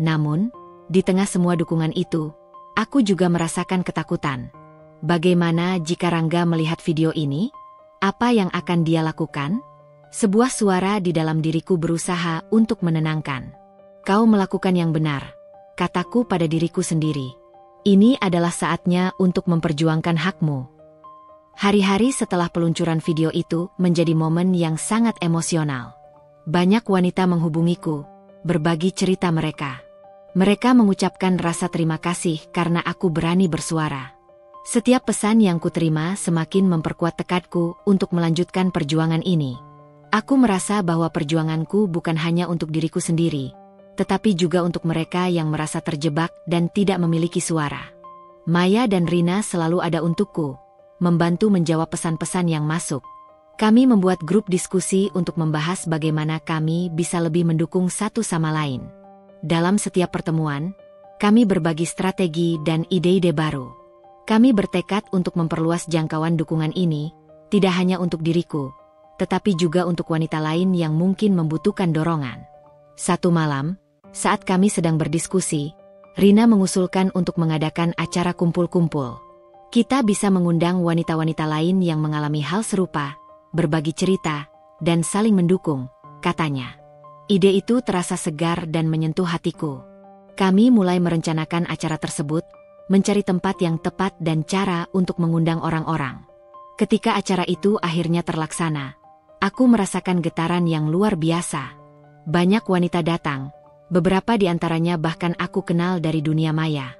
A: Namun, di tengah semua dukungan itu, aku juga merasakan ketakutan. Bagaimana jika Rangga melihat video ini? Apa yang akan dia lakukan? Sebuah suara di dalam diriku berusaha untuk menenangkan. Kau melakukan yang benar, kataku pada diriku sendiri. Ini adalah saatnya untuk memperjuangkan hakmu. Hari-hari setelah peluncuran video itu menjadi momen yang sangat emosional. Banyak wanita menghubungiku, berbagi cerita mereka. Mereka mengucapkan rasa terima kasih karena aku berani bersuara. Setiap pesan yang kuterima semakin memperkuat tekadku untuk melanjutkan perjuangan ini. Aku merasa bahwa perjuanganku bukan hanya untuk diriku sendiri, tetapi juga untuk mereka yang merasa terjebak dan tidak memiliki suara. Maya dan Rina selalu ada untukku, membantu menjawab pesan-pesan yang masuk. Kami membuat grup diskusi untuk membahas bagaimana kami bisa lebih mendukung satu sama lain. Dalam setiap pertemuan, kami berbagi strategi dan ide-ide baru. Kami bertekad untuk memperluas jangkauan dukungan ini, tidak hanya untuk diriku, tetapi juga untuk wanita lain yang mungkin membutuhkan dorongan. Satu malam, saat kami sedang berdiskusi, Rina mengusulkan untuk mengadakan acara kumpul-kumpul. Kita bisa mengundang wanita-wanita lain yang mengalami hal serupa, berbagi cerita, dan saling mendukung, katanya. Ide itu terasa segar dan menyentuh hatiku. Kami mulai merencanakan acara tersebut, mencari tempat yang tepat dan cara untuk mengundang orang-orang. Ketika acara itu akhirnya terlaksana, aku merasakan getaran yang luar biasa. Banyak wanita datang, beberapa di antaranya bahkan aku kenal dari dunia maya.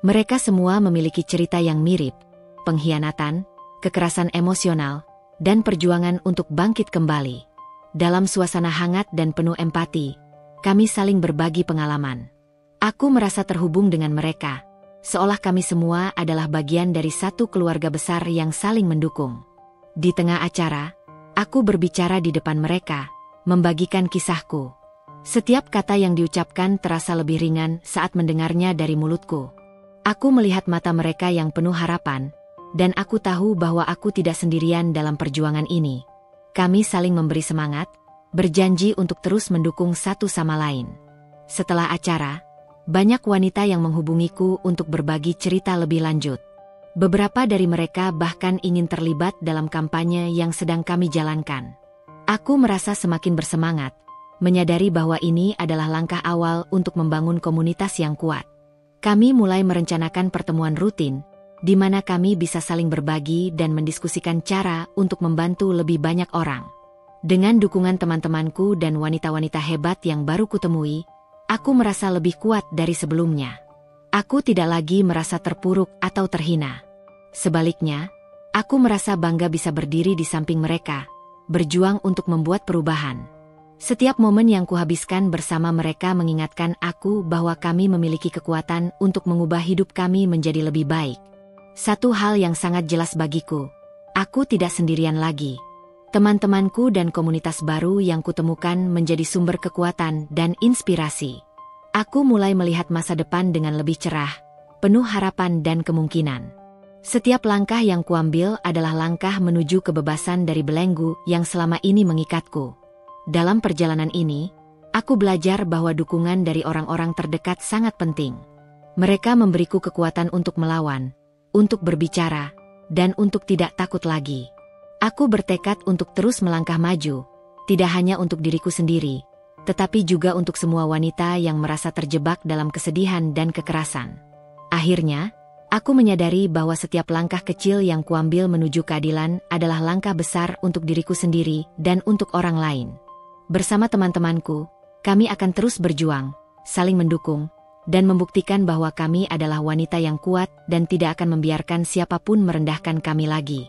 A: Mereka semua memiliki cerita yang mirip, pengkhianatan, kekerasan emosional, dan perjuangan untuk bangkit kembali. Dalam suasana hangat dan penuh empati, kami saling berbagi pengalaman. Aku merasa terhubung dengan mereka, seolah kami semua adalah bagian dari satu keluarga besar yang saling mendukung. Di tengah acara, aku berbicara di depan mereka, membagikan kisahku. Setiap kata yang diucapkan terasa lebih ringan saat mendengarnya dari mulutku. Aku melihat mata mereka yang penuh harapan, dan aku tahu bahwa aku tidak sendirian dalam perjuangan ini. Kami saling memberi semangat, berjanji untuk terus mendukung satu sama lain. Setelah acara, banyak wanita yang menghubungiku untuk berbagi cerita lebih lanjut. Beberapa dari mereka bahkan ingin terlibat dalam kampanye yang sedang kami jalankan. Aku merasa semakin bersemangat, menyadari bahwa ini adalah langkah awal untuk membangun komunitas yang kuat. Kami mulai merencanakan pertemuan rutin, di mana kami bisa saling berbagi dan mendiskusikan cara untuk membantu lebih banyak orang. Dengan dukungan teman-temanku dan wanita-wanita hebat yang baru kutemui, aku merasa lebih kuat dari sebelumnya. Aku tidak lagi merasa terpuruk atau terhina. Sebaliknya, aku merasa bangga bisa berdiri di samping mereka, berjuang untuk membuat perubahan. Setiap momen yang kuhabiskan bersama mereka mengingatkan aku bahwa kami memiliki kekuatan untuk mengubah hidup kami menjadi lebih baik. Satu hal yang sangat jelas bagiku, aku tidak sendirian lagi. Teman-temanku dan komunitas baru yang kutemukan menjadi sumber kekuatan dan inspirasi. Aku mulai melihat masa depan dengan lebih cerah, penuh harapan dan kemungkinan. Setiap langkah yang kuambil adalah langkah menuju kebebasan dari belenggu yang selama ini mengikatku. Dalam perjalanan ini, aku belajar bahwa dukungan dari orang-orang terdekat sangat penting. Mereka memberiku kekuatan untuk melawan, untuk berbicara, dan untuk tidak takut lagi. Aku bertekad untuk terus melangkah maju, tidak hanya untuk diriku sendiri, tetapi juga untuk semua wanita yang merasa terjebak dalam kesedihan dan kekerasan. Akhirnya, aku menyadari bahwa setiap langkah kecil yang kuambil menuju keadilan adalah langkah besar untuk diriku sendiri dan untuk orang lain. Bersama teman-temanku, kami akan terus berjuang, saling mendukung, dan membuktikan bahwa kami adalah wanita yang kuat dan tidak akan membiarkan siapapun merendahkan kami lagi.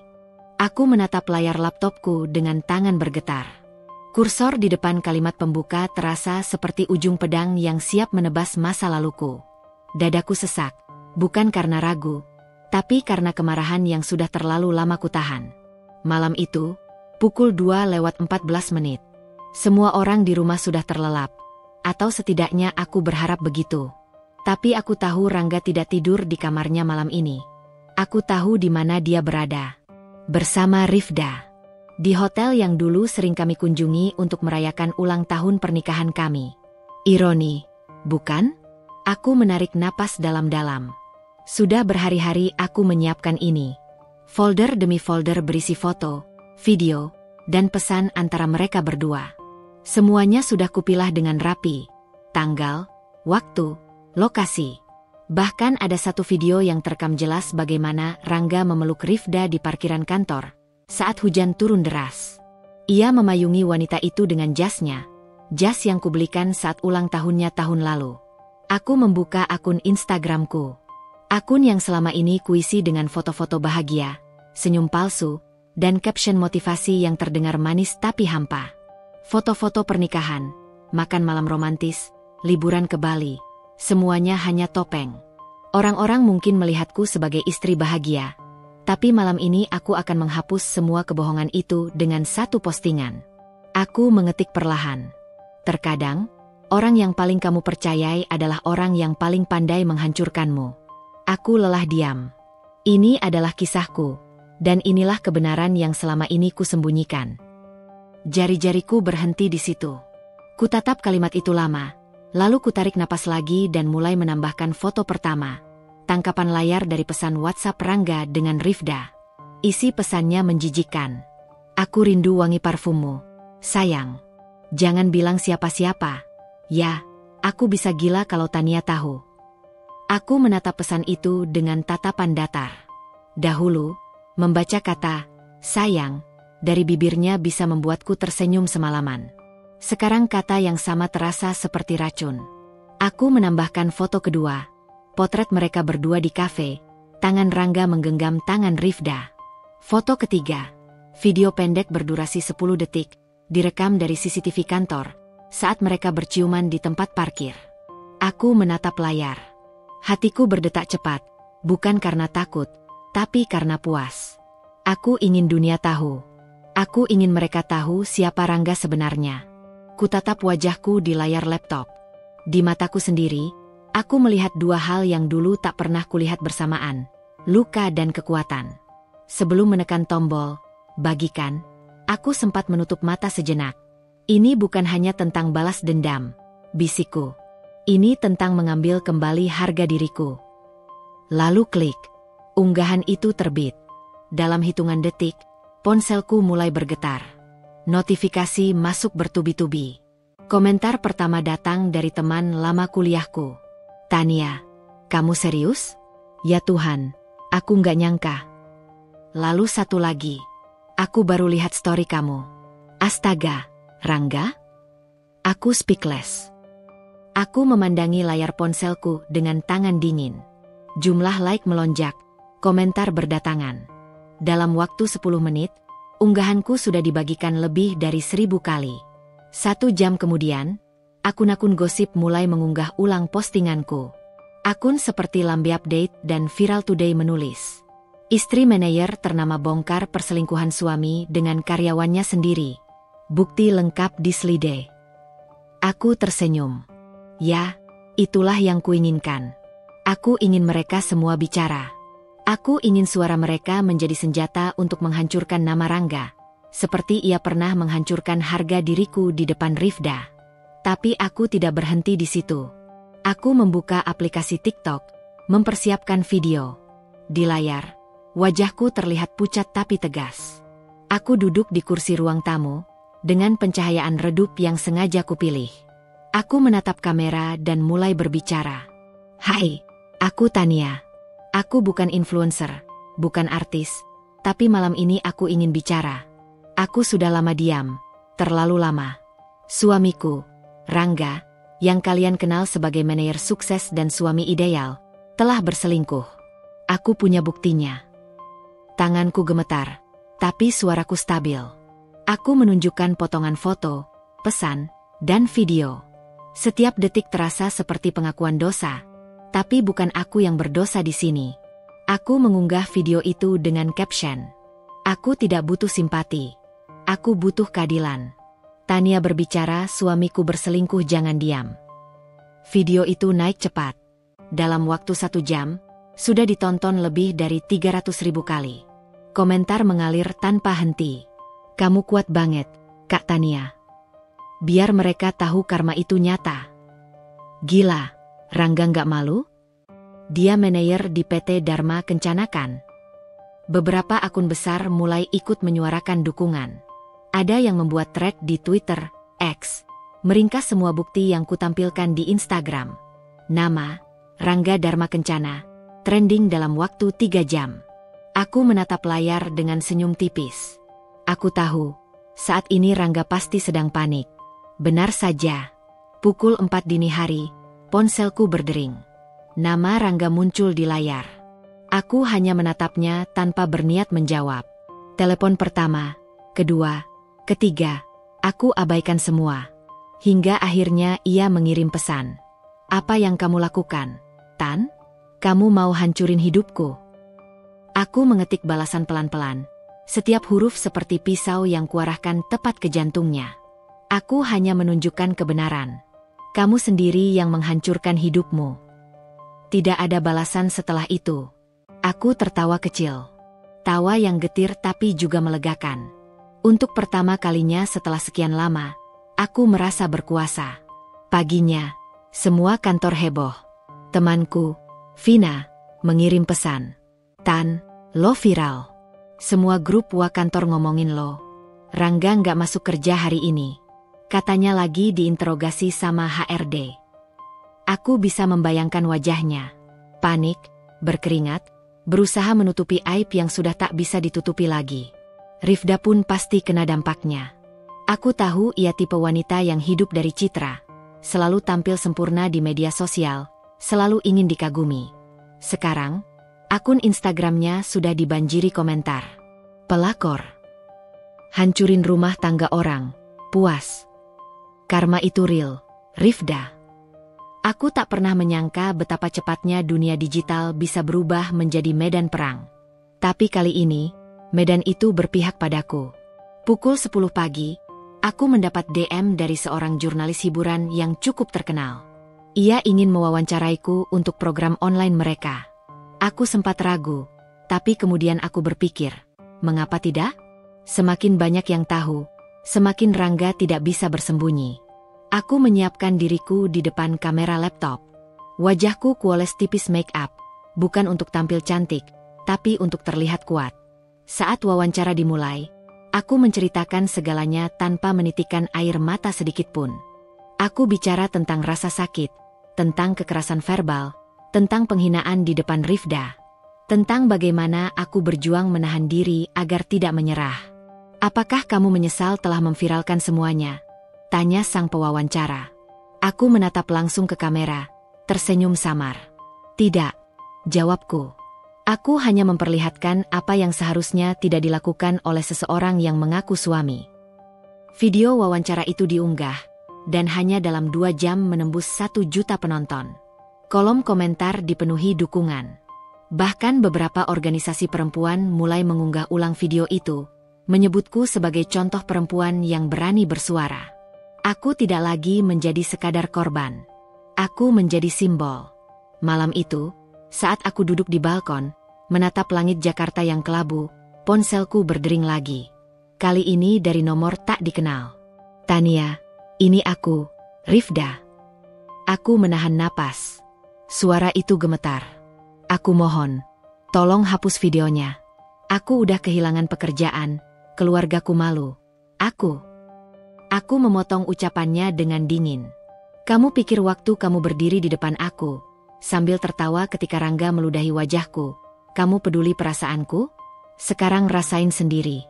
A: Aku menatap layar laptopku dengan tangan bergetar. Kursor di depan kalimat pembuka terasa seperti ujung pedang yang siap menebas masa laluku. Dadaku sesak, bukan karena ragu, tapi karena kemarahan yang sudah terlalu lama kutahan. Malam itu, pukul 2:14. Semua orang di rumah sudah terlelap, atau setidaknya aku berharap begitu. Tapi aku tahu Rangga tidak tidur di kamarnya malam ini. Aku tahu di mana dia berada. Bersama Rifda. Di hotel yang dulu sering kami kunjungi untuk merayakan ulang tahun pernikahan kami. Ironi, bukan? Aku menarik napas dalam-dalam. Sudah berhari-hari aku menyiapkan ini. Folder demi folder berisi foto, video, dan pesan antara mereka berdua. Semuanya sudah kupilah dengan rapi. Tanggal, waktu, lokasi. Bahkan ada satu video yang terekam jelas bagaimana Rangga memeluk Rifda di parkiran kantor saat hujan turun deras. Ia memayungi wanita itu dengan jasnya, jas yang kubelikan saat ulang tahunnya tahun lalu. Aku membuka akun Instagramku. Akun yang selama ini kuisi dengan foto-foto bahagia, senyum palsu, dan caption motivasi yang terdengar manis tapi hampa. Foto-foto pernikahan, makan malam romantis, liburan ke Bali. Semuanya hanya topeng. Orang-orang mungkin melihatku sebagai istri bahagia, tapi malam ini aku akan menghapus semua kebohongan itu dengan satu postingan. Aku mengetik perlahan. Terkadang, orang yang paling kamu percayai adalah orang yang paling pandai menghancurkanmu. Aku lelah diam. Ini adalah kisahku, dan inilah kebenaran yang selama ini kusembunyikan. Jari-jariku berhenti di situ. Kutatap kalimat itu lama. Lalu kutarik napas lagi dan mulai menambahkan foto pertama. Tangkapan layar dari pesan WhatsApp Rangga dengan Rifda. Isi pesannya menjijikkan. Aku rindu wangi parfummu. Sayang. Jangan bilang siapa-siapa. Ya, aku bisa gila kalau Tania tahu. Aku menatap pesan itu dengan tatapan datar. Dahulu, membaca kata, sayang, dari bibirnya bisa membuatku tersenyum semalaman. Sekarang kata yang sama terasa seperti racun. Aku menambahkan foto kedua. Potret mereka berdua di kafe. Tangan Rangga menggenggam tangan Rifda. Foto ketiga. Video pendek berdurasi 10 detik. Direkam dari CCTV kantor. Saat mereka berciuman di tempat parkir. Aku menatap layar. Hatiku berdetak cepat, bukan karena takut, tapi karena puas. Aku ingin dunia tahu. Aku ingin mereka tahu siapa Rangga sebenarnya. Kutatap wajahku di layar laptop. Di mataku sendiri, aku melihat dua hal yang dulu tak pernah kulihat bersamaan, luka dan kekuatan. Sebelum menekan tombol, bagikan, aku sempat menutup mata sejenak. Ini bukan hanya tentang balas dendam, bisikku. Ini tentang mengambil kembali harga diriku. Lalu klik. Unggahan itu terbit. Dalam hitungan detik, ponselku mulai bergetar. Notifikasi masuk bertubi-tubi. Komentar pertama datang dari teman lama kuliahku. "Tania, kamu serius? Ya Tuhan, aku nggak nyangka." Lalu satu lagi. "Aku baru lihat story kamu. Astaga, Rangga?" Aku speechless. Aku memandangi layar ponselku dengan tangan dingin. Jumlah like melonjak, komentar berdatangan. Dalam waktu 10 menit, unggahanku sudah dibagikan lebih dari 1000 kali. 1 jam kemudian, akun-akun gosip mulai mengunggah ulang postinganku. Akun seperti Lambe Update dan Viral Today menulis, "Istri manajer ternama bongkar perselingkuhan suami dengan karyawannya sendiri. Bukti lengkap di Slide." Aku tersenyum. Ya, itulah yang kuinginkan. Aku ingin mereka semua bicara. Aku ingin suara mereka menjadi senjata untuk menghancurkan nama Rangga, seperti ia pernah menghancurkan harga diriku di depan Rifda. Tapi aku tidak berhenti di situ. Aku membuka aplikasi TikTok, mempersiapkan video. Di layar, wajahku terlihat pucat tapi tegas. Aku duduk di kursi ruang tamu, dengan pencahayaan redup yang sengaja kupilih. Aku menatap kamera dan mulai berbicara. "Hai, aku Tania. Aku bukan influencer, bukan artis, tapi malam ini aku ingin bicara. Aku sudah lama diam, terlalu lama. Suamiku, Rangga, yang kalian kenal sebagai manajer sukses dan suami ideal, telah berselingkuh. Aku punya buktinya." Tanganku gemetar, tapi suaraku stabil. Aku menunjukkan potongan foto, pesan, dan video. Setiap detik terasa seperti pengakuan dosa, tapi bukan aku yang berdosa di sini. Aku mengunggah video itu dengan caption, "Aku tidak butuh simpati. Aku butuh keadilan. Tania berbicara, suamiku berselingkuh, jangan diam." Video itu naik cepat. Dalam waktu 1 jam, sudah ditonton lebih dari 300.000 kali. Komentar mengalir tanpa henti. "Kamu kuat banget, Kak Tania. Biar mereka tahu karma itu nyata." "Gila, Rangga nggak malu? Dia manajer di PT Dharma Kencana kan?" Beberapa akun besar mulai ikut menyuarakan dukungan. Ada yang membuat thread di Twitter, X, meringkas semua bukti yang kutampilkan di Instagram. Nama, Rangga Dharma Kencana, trending dalam waktu 3 jam. Aku menatap layar dengan senyum tipis. Aku tahu, saat ini Rangga pasti sedang panik. Benar saja. Pukul 4 dini hari, ponselku berdering. Nama Rangga muncul di layar. Aku hanya menatapnya tanpa berniat menjawab. Telepon pertama, kedua, ketiga, aku abaikan semua. Hingga akhirnya ia mengirim pesan. "Apa yang kamu lakukan, Tan? Kamu mau hancurin hidupku?" Aku mengetik balasan pelan-pelan. Setiap huruf seperti pisau yang kuarahkan tepat ke jantungnya. Aku hanya menunjukkan kebenaran. Kamu sendiri yang menghancurkan hidupmu. Tidak ada balasan setelah itu. Aku tertawa kecil. Tawa yang getir tapi juga melegakan. Untuk pertama kalinya setelah sekian lama, aku merasa berkuasa. Paginya, semua kantor heboh. Temanku, Vina, mengirim pesan. "Tan, lo viral." Semua grup kantor ngomongin lo. "Rangga nggak masuk kerja hari ini. Katanya lagi diinterogasi sama HRD." Aku bisa membayangkan wajahnya. Panik, berkeringat, berusaha menutupi aib yang sudah tak bisa ditutupi lagi. Rifda pun pasti kena dampaknya. Aku tahu ia tipe wanita yang hidup dari citra. Selalu tampil sempurna di media sosial, selalu ingin dikagumi. Sekarang, akun Instagramnya sudah dibanjiri komentar. "Pelakor. Hancurin rumah tangga orang. Puas. Karma itu real, Rifda." Aku tak pernah menyangka betapa cepatnya dunia digital bisa berubah menjadi medan perang. Tapi kali ini, medan itu berpihak padaku. Pukul 10 pagi, aku mendapat DM dari seorang jurnalis hiburan yang cukup terkenal. Ia ingin mewawancaraiku untuk program online mereka. Aku sempat ragu, tapi kemudian aku berpikir, mengapa tidak? Semakin banyak yang tahu, semakin Rangga tidak bisa bersembunyi. Aku menyiapkan diriku di depan kamera laptop. Wajahku kuoles tipis make up, bukan untuk tampil cantik, tapi untuk terlihat kuat. Saat wawancara dimulai, aku menceritakan segalanya tanpa menitikkan air mata sedikitpun. Aku bicara tentang rasa sakit, tentang kekerasan verbal, tentang penghinaan di depan Rifda, tentang bagaimana aku berjuang menahan diri agar tidak menyerah. Apakah kamu menyesal telah memviralkan semuanya? Tanya sang pewawancara. Aku menatap langsung ke kamera, tersenyum samar. Tidak, jawabku. Aku hanya memperlihatkan apa yang seharusnya tidak dilakukan oleh seseorang yang mengaku suami. Video wawancara itu diunggah, dan hanya dalam 2 jam menembus 1 juta penonton. Kolom komentar dipenuhi dukungan. Bahkan beberapa organisasi perempuan mulai mengunggah ulang video itu, menyebutku sebagai contoh perempuan yang berani bersuara. Aku tidak lagi menjadi sekadar korban. Aku menjadi simbol. Malam itu, saat aku duduk di balkon, menatap langit Jakarta yang kelabu, ponselku berdering lagi. Kali ini dari nomor tak dikenal. Tania, ini aku, Rifda. Aku menahan napas. Suara itu gemetar. Aku mohon, tolong hapus videonya. Aku udah kehilangan pekerjaan, keluargaku malu. Aku memotong ucapannya dengan dingin. Kamu pikir waktu kamu berdiri di depan aku, sambil tertawa ketika Rangga meludahi wajahku, kamu peduli perasaanku? Sekarang rasain sendiri.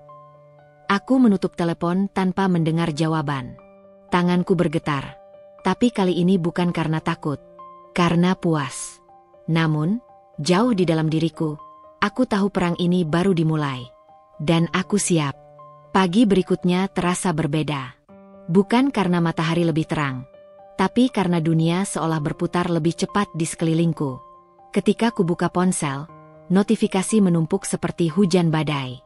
A: Aku menutup telepon tanpa mendengar jawaban. Tanganku bergetar. Tapi kali ini bukan karena takut, karena puas. Namun, jauh di dalam diriku, aku tahu perang ini baru dimulai. Dan aku siap. Pagi berikutnya terasa berbeda. Bukan karena matahari lebih terang, tapi karena dunia seolah berputar lebih cepat di sekelilingku. Ketika kubuka ponsel, notifikasi menumpuk seperti hujan badai.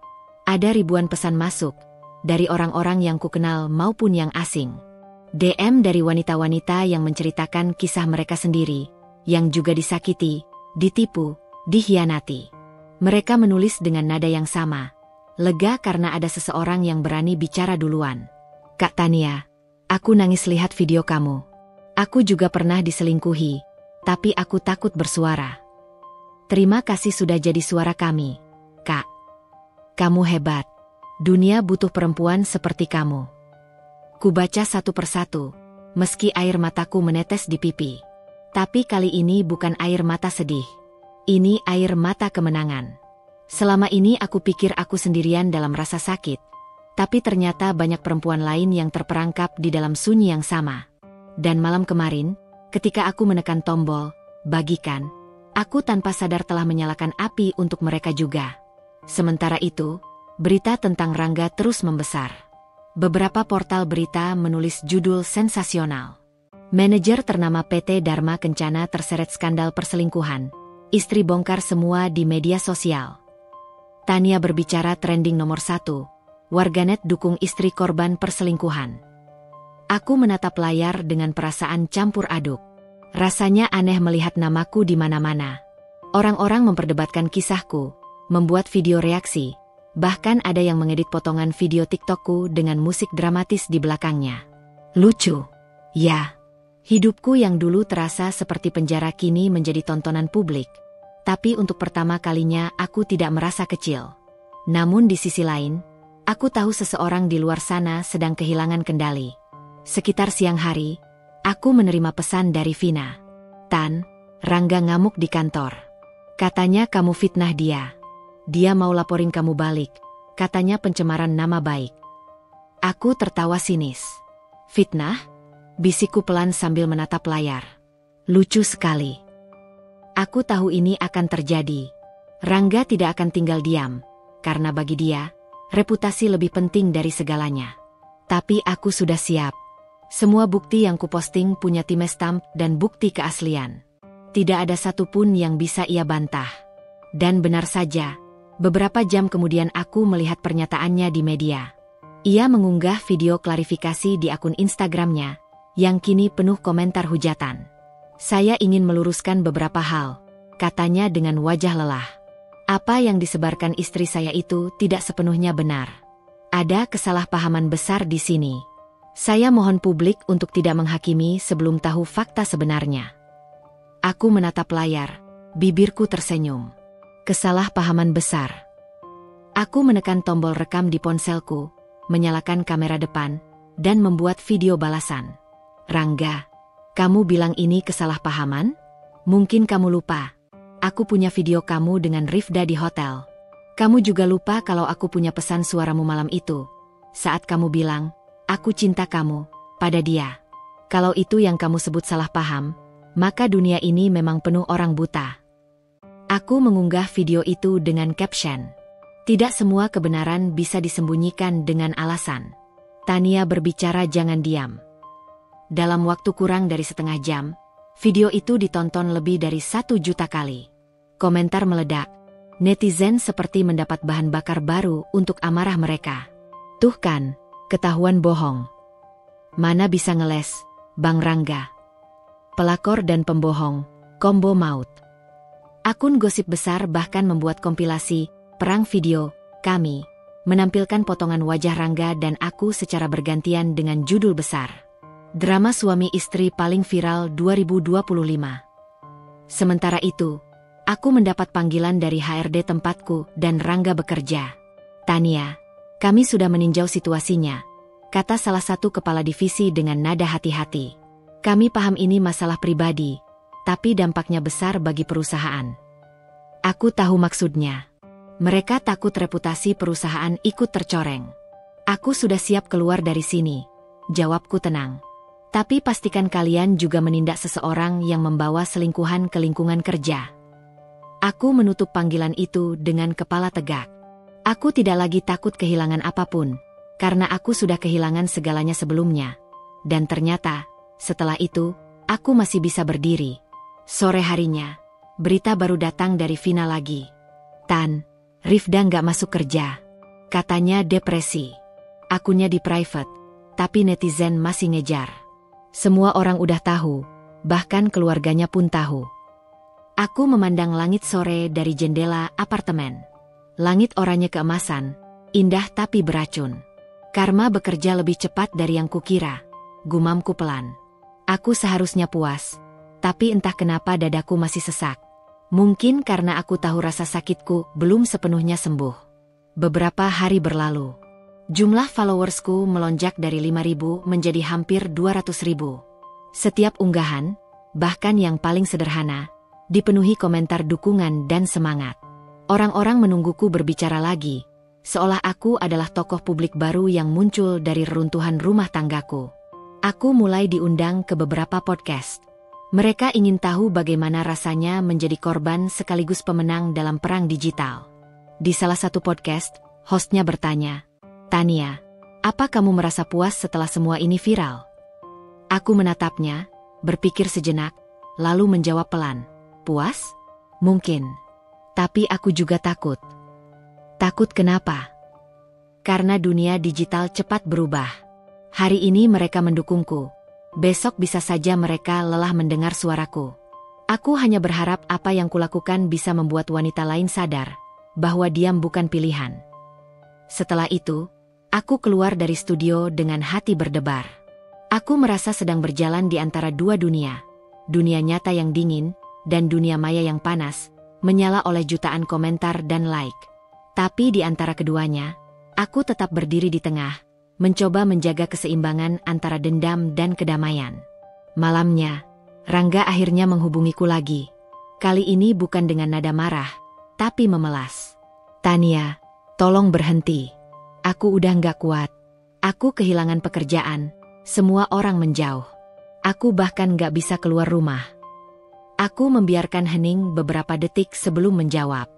A: Ada ribuan pesan masuk, dari orang-orang yang kukenal maupun yang asing. DM dari wanita-wanita yang menceritakan kisah mereka sendiri, yang juga disakiti, ditipu, dikhianati. Mereka menulis dengan nada yang sama. Lega karena ada seseorang yang berani bicara duluan. Kak Tania, aku nangis lihat video kamu. Aku juga pernah diselingkuhi, tapi aku takut bersuara. Terima kasih sudah jadi suara kami, Kak. Kamu hebat. Dunia butuh perempuan seperti kamu. Kubaca satu persatu, meski air mataku menetes di pipi. Tapi kali ini bukan air mata sedih. Ini air mata kemenangan. Selama ini aku pikir aku sendirian dalam rasa sakit. Tapi ternyata banyak perempuan lain yang terperangkap di dalam sunyi yang sama. Dan malam kemarin, ketika aku menekan tombol, bagikan, aku tanpa sadar telah menyalakan api untuk mereka juga. Sementara itu, berita tentang Rangga terus membesar. Beberapa portal berita menulis judul sensasional. Manajer ternama PT Dharma Kencana terseret skandal perselingkuhan. Istri bongkar semua di media sosial. Tania berbicara trending nomor 1. Warganet dukung istri korban perselingkuhan. Aku menatap layar dengan perasaan campur aduk. Rasanya aneh melihat namaku di mana-mana. Orang-orang memperdebatkan kisahku, membuat video reaksi, bahkan ada yang mengedit potongan video TikTokku dengan musik dramatis di belakangnya. Lucu. Ya, hidupku yang dulu terasa seperti penjara kini menjadi tontonan publik. Tapi untuk pertama kalinya aku tidak merasa kecil. Namun di sisi lain, aku tahu seseorang di luar sana sedang kehilangan kendali. Sekitar siang hari, aku menerima pesan dari Vina. Tan, Rangga ngamuk di kantor. Katanya kamu fitnah dia. Dia mau laporin kamu balik. Katanya pencemaran nama baik. Aku tertawa sinis. Fitnah? Bisikku pelan sambil menatap layar. Lucu sekali. Aku tahu ini akan terjadi. Rangga tidak akan tinggal diam, karena bagi dia, reputasi lebih penting dari segalanya. Tapi aku sudah siap. Semua bukti yang kuposting punya timestamp dan bukti keaslian. Tidak ada satupun yang bisa ia bantah. Dan benar saja, beberapa jam kemudian aku melihat pernyataannya di media. Ia mengunggah video klarifikasi di akun Instagramnya, yang kini penuh komentar hujatan. Saya ingin meluruskan beberapa hal, katanya dengan wajah lelah. Apa yang disebarkan istri saya itu tidak sepenuhnya benar. Ada kesalahpahaman besar di sini. Saya mohon publik untuk tidak menghakimi sebelum tahu fakta sebenarnya. Aku menatap layar, bibirku tersenyum. Kesalahpahaman besar. Aku menekan tombol rekam di ponselku, menyalakan kamera depan, dan membuat video balasan. Rangga, kamu bilang ini kesalahpahaman? Mungkin kamu lupa. Aku punya video kamu dengan Rifda di hotel. Kamu juga lupa kalau aku punya pesan suaramu malam itu. Saat kamu bilang, aku cinta kamu, pada dia. Kalau itu yang kamu sebut salah paham, maka dunia ini memang penuh orang buta. Aku mengunggah video itu dengan caption. Tidak semua kebenaran bisa disembunyikan dengan alasan. Tania berbicara jangan diam. Dalam waktu kurang dari setengah jam, video itu ditonton lebih dari 1 juta kali. Komentar meledak. Netizen seperti mendapat bahan bakar baru untuk amarah mereka. Tuh kan, ketahuan bohong. Mana bisa ngeles, Bang Rangga. Pelakor dan pembohong, kombo maut. Akun gosip besar bahkan membuat kompilasi perang video kami, menampilkan potongan wajah Rangga dan aku secara bergantian dengan judul besar. Drama suami istri paling viral 2025. Sementara itu, aku mendapat panggilan dari HRD tempatku dan Rangga bekerja. Tania, kami sudah meninjau situasinya, kata salah satu kepala divisi dengan nada hati-hati. Kami paham ini masalah pribadi, tapi dampaknya besar bagi perusahaan. Aku tahu maksudnya. Mereka takut reputasi perusahaan ikut tercoreng. Aku sudah siap keluar dari sini, jawabku tenang. Tapi pastikan kalian juga menindak seseorang yang membawa selingkuhan ke lingkungan kerja. Aku menutup panggilan itu dengan kepala tegak. Aku tidak lagi takut kehilangan apapun, karena aku sudah kehilangan segalanya sebelumnya. Dan ternyata, setelah itu, aku masih bisa berdiri. Sore harinya, berita baru datang dari Vina lagi. Tan, Rifda nggak masuk kerja. Katanya depresi. Akunnya di private, tapi netizen masih ngejar. Semua orang udah tahu, bahkan keluarganya pun tahu. Aku memandang langit sore dari jendela apartemen. Langit oranye keemasan, indah tapi beracun. Karma bekerja lebih cepat dari yang kukira, gumamku pelan. Aku seharusnya puas, tapi entah kenapa dadaku masih sesak. Mungkin karena aku tahu rasa sakitku belum sepenuhnya sembuh. Beberapa hari berlalu. Jumlah followersku melonjak dari 5.000 menjadi hampir 200.000. Setiap unggahan, bahkan yang paling sederhana, dipenuhi komentar dukungan dan semangat. Orang-orang menungguku berbicara lagi, seolah aku adalah tokoh publik baru yang muncul dari reruntuhan rumah tanggaku. Aku mulai diundang ke beberapa podcast. Mereka ingin tahu bagaimana rasanya menjadi korban sekaligus pemenang dalam perang digital. Di salah satu podcast, hostnya bertanya, Tania, apa kamu merasa puas setelah semua ini viral? Aku menatapnya, berpikir sejenak, lalu menjawab pelan, puas? Mungkin. Tapi aku juga takut. Takut kenapa? Karena dunia digital cepat berubah. Hari ini mereka mendukungku. Besok bisa saja mereka lelah mendengar suaraku. Aku hanya berharap apa yang kulakukan bisa membuat wanita lain sadar bahwa diam bukan pilihan. Setelah itu, aku keluar dari studio dengan hati berdebar. Aku merasa sedang berjalan di antara dua dunia. Dunia nyata yang dingin, dan dunia maya yang panas, menyala oleh jutaan komentar dan like. Tapi di antara keduanya, aku tetap berdiri di tengah, mencoba menjaga keseimbangan antara dendam dan kedamaian. Malamnya, Rangga akhirnya menghubungiku lagi. Kali ini bukan dengan nada marah, tapi memelas. Tania, tolong berhenti. Aku udah nggak kuat. Aku kehilangan pekerjaan, semua orang menjauh. Aku bahkan nggak bisa keluar rumah. Aku membiarkan hening beberapa detik sebelum menjawab.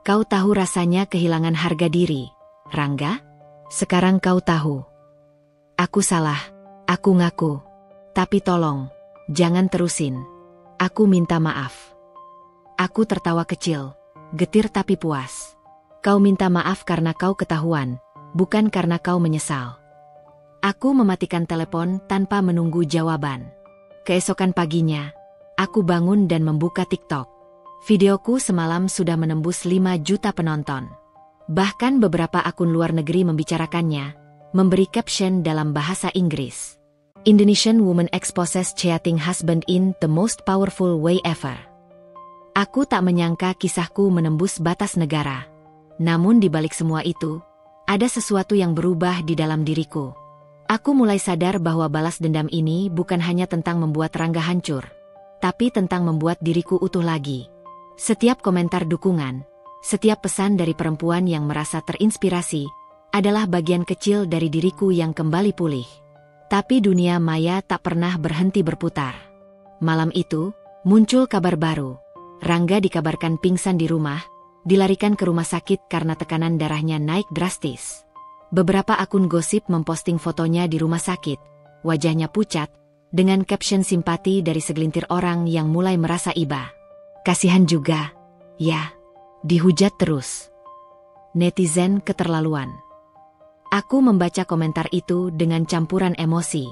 A: Kau tahu rasanya kehilangan harga diri, Rangga? Sekarang kau tahu. Aku salah. Aku ngaku. Tapi tolong, jangan terusin. Aku minta maaf. Aku tertawa kecil, getir tapi puas. Kau minta maaf karena kau ketahuan, bukan karena kau menyesal. Aku mematikan telepon tanpa menunggu jawaban. Keesokan paginya, aku bangun dan membuka TikTok. Videoku semalam sudah menembus 5 juta penonton. Bahkan beberapa akun luar negeri membicarakannya, memberi caption dalam bahasa Inggris. Indonesian woman exposes cheating husband in the most powerful way ever. Aku tak menyangka kisahku menembus batas negara. Namun di balik semua itu, ada sesuatu yang berubah di dalam diriku. Aku mulai sadar bahwa balas dendam ini bukan hanya tentang membuat Rangga hancur, tapi tentang membuat diriku utuh lagi. Setiap komentar dukungan, setiap pesan dari perempuan yang merasa terinspirasi, adalah bagian kecil dari diriku yang kembali pulih. Tapi dunia maya tak pernah berhenti berputar. Malam itu, muncul kabar baru. Rangga dikabarkan pingsan di rumah, dilarikan ke rumah sakit karena tekanan darahnya naik drastis. Beberapa akun gosip memposting fotonya di rumah sakit, wajahnya pucat, dengan caption simpati dari segelintir orang yang mulai merasa iba. Kasihan juga, ya, dihujat terus. Netizen keterlaluan. Aku membaca komentar itu dengan campuran emosi.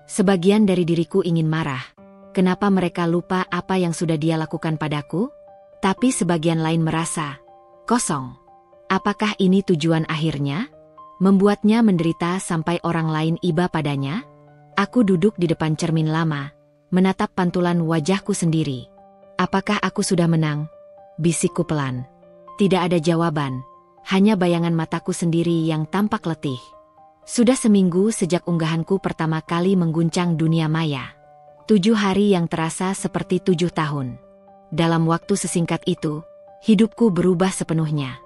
A: Sebagian dari diriku ingin marah. Kenapa mereka lupa apa yang sudah dia lakukan padaku? Tapi sebagian lain merasa kosong. Apakah ini tujuan akhirnya? Membuatnya menderita sampai orang lain iba padanya? Aku duduk di depan cermin lama, menatap pantulan wajahku sendiri. Apakah aku sudah menang? Bisikku pelan. Tidak ada jawaban. Hanya bayangan mataku sendiri yang tampak letih. Sudah seminggu sejak unggahanku pertama kali mengguncang dunia maya. 7 hari yang terasa seperti 7 tahun. Dalam waktu sesingkat itu, hidupku berubah sepenuhnya.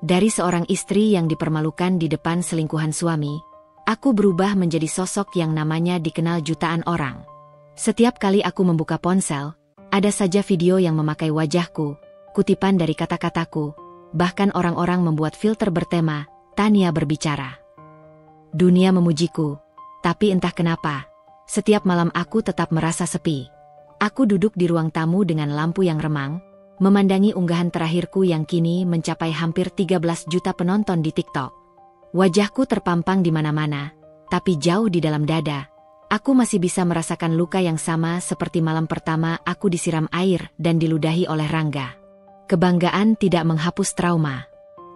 A: Dari seorang istri yang dipermalukan di depan selingkuhan suami, aku berubah menjadi sosok yang namanya dikenal jutaan orang. Setiap kali aku membuka ponsel, ada saja video yang memakai wajahku, kutipan dari kata-kataku. Bahkan orang-orang membuat filter bertema, Tania berbicara. Dunia memujiku, tapi entah kenapa, setiap malam aku tetap merasa sepi. Aku duduk di ruang tamu dengan lampu yang remang, memandangi unggahan terakhirku yang kini mencapai hampir 13 juta penonton di TikTok. Wajahku terpampang di mana-mana, tapi jauh di dalam dada, aku masih bisa merasakan luka yang sama seperti malam pertama aku disiram air dan diludahi oleh Rangga. Kebanggaan tidak menghapus trauma.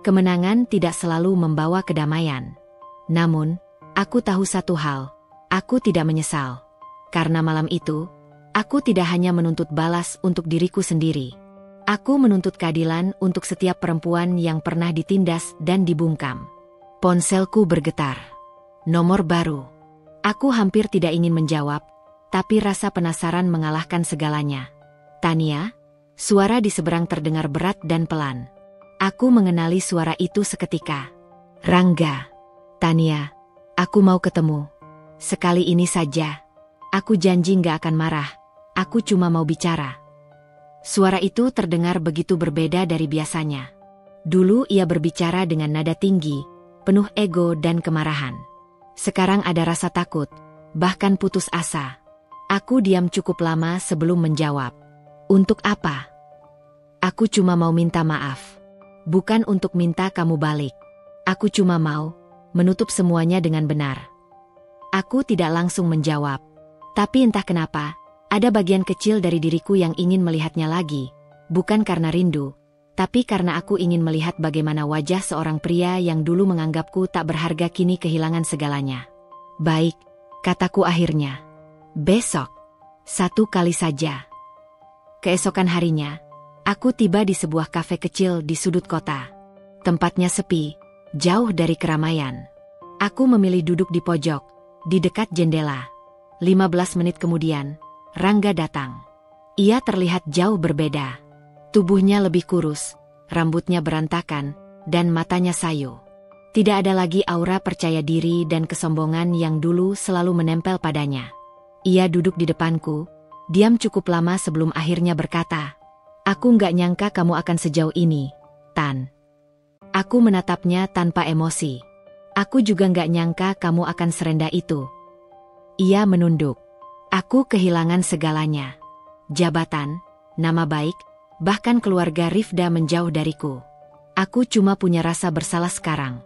A: Kemenangan tidak selalu membawa kedamaian. Namun, aku tahu satu hal, aku tidak menyesal. Karena malam itu, aku tidak hanya menuntut balas untuk diriku sendiri. Aku menuntut keadilan untuk setiap perempuan yang pernah ditindas dan dibungkam. Ponselku bergetar. Nomor baru. Aku hampir tidak ingin menjawab, tapi rasa penasaran mengalahkan segalanya. Tania? Suara di seberang terdengar berat dan pelan. Aku mengenali suara itu seketika. Rangga. Tania, aku mau ketemu. Sekali ini saja. Aku janji gak akan marah. Aku cuma mau bicara. Suara itu terdengar begitu berbeda dari biasanya. Dulu ia berbicara dengan nada tinggi, penuh ego dan kemarahan. Sekarang ada rasa takut, bahkan putus asa. Aku diam cukup lama sebelum menjawab. Untuk apa? Aku cuma mau minta maaf. Bukan untuk minta kamu balik. Aku cuma mau menutup semuanya dengan benar. Aku tidak langsung menjawab. Tapi entah kenapa, ada bagian kecil dari diriku yang ingin melihatnya lagi. Bukan karena rindu, tapi karena aku ingin melihat bagaimana wajah seorang pria yang dulu menganggapku tak berharga kini kehilangan segalanya. Baik, kataku akhirnya. Besok. 1 kali saja. Keesokan harinya, aku tiba di sebuah kafe kecil di sudut kota. Tempatnya sepi, jauh dari keramaian. Aku memilih duduk di pojok, di dekat jendela. 15 menit kemudian, Rangga datang. Ia terlihat jauh berbeda. Tubuhnya lebih kurus, rambutnya berantakan, dan matanya sayu. Tidak ada lagi aura percaya diri dan kesombongan yang dulu selalu menempel padanya. Ia duduk di depanku, diam cukup lama sebelum akhirnya berkata, "Aku nggak nyangka kamu akan sejauh ini, Tan." Aku menatapnya tanpa emosi. Aku juga nggak nyangka kamu akan serendah itu. Ia menunduk. Aku kehilangan segalanya. Jabatan, nama baik, bahkan keluarga Rifda menjauh dariku. Aku cuma punya rasa bersalah sekarang.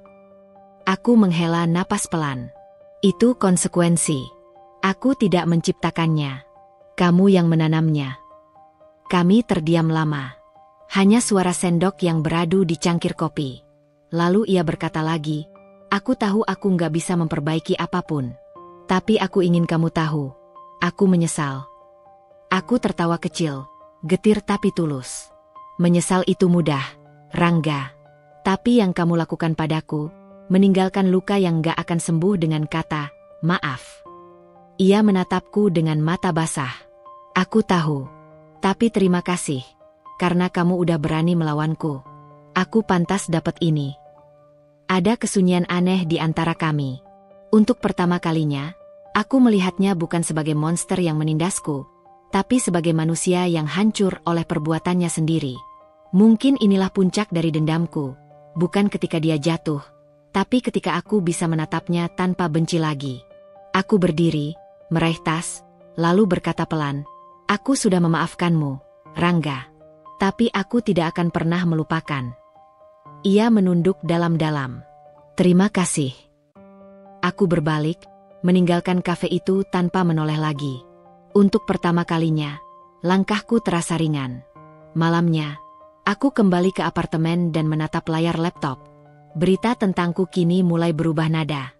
A: Aku menghela napas pelan. Itu konsekuensi. Aku tidak menciptakannya. Kamu yang menanamnya. Kami terdiam lama. Hanya suara sendok yang beradu di cangkir kopi. Lalu ia berkata lagi, aku tahu aku nggak bisa memperbaiki apapun. Tapi aku ingin kamu tahu. Aku menyesal. Aku tertawa kecil, getir tapi tulus. Menyesal itu mudah, Rangga. Tapi yang kamu lakukan padaku, meninggalkan luka yang gak akan sembuh dengan kata, maaf. Ia menatapku dengan mata basah. Aku tahu. Tapi terima kasih. Karena kamu udah berani melawanku. Aku pantas dapat ini. Ada kesunyian aneh di antara kami. Untuk pertama kalinya, aku melihatnya bukan sebagai monster yang menindasku, tapi sebagai manusia yang hancur oleh perbuatannya sendiri. Mungkin inilah puncak dari dendamku, bukan ketika dia jatuh, tapi ketika aku bisa menatapnya tanpa benci lagi. Aku berdiri, meraih tas, lalu berkata pelan, aku sudah memaafkanmu, Rangga. Tapi aku tidak akan pernah melupakan. Ia menunduk dalam-dalam. Terima kasih. Aku berbalik, meninggalkan kafe itu tanpa menoleh lagi. Untuk pertama kalinya, langkahku terasa ringan. Malamnya, aku kembali ke apartemen dan menatap layar laptop. Berita tentangku kini mulai berubah nada.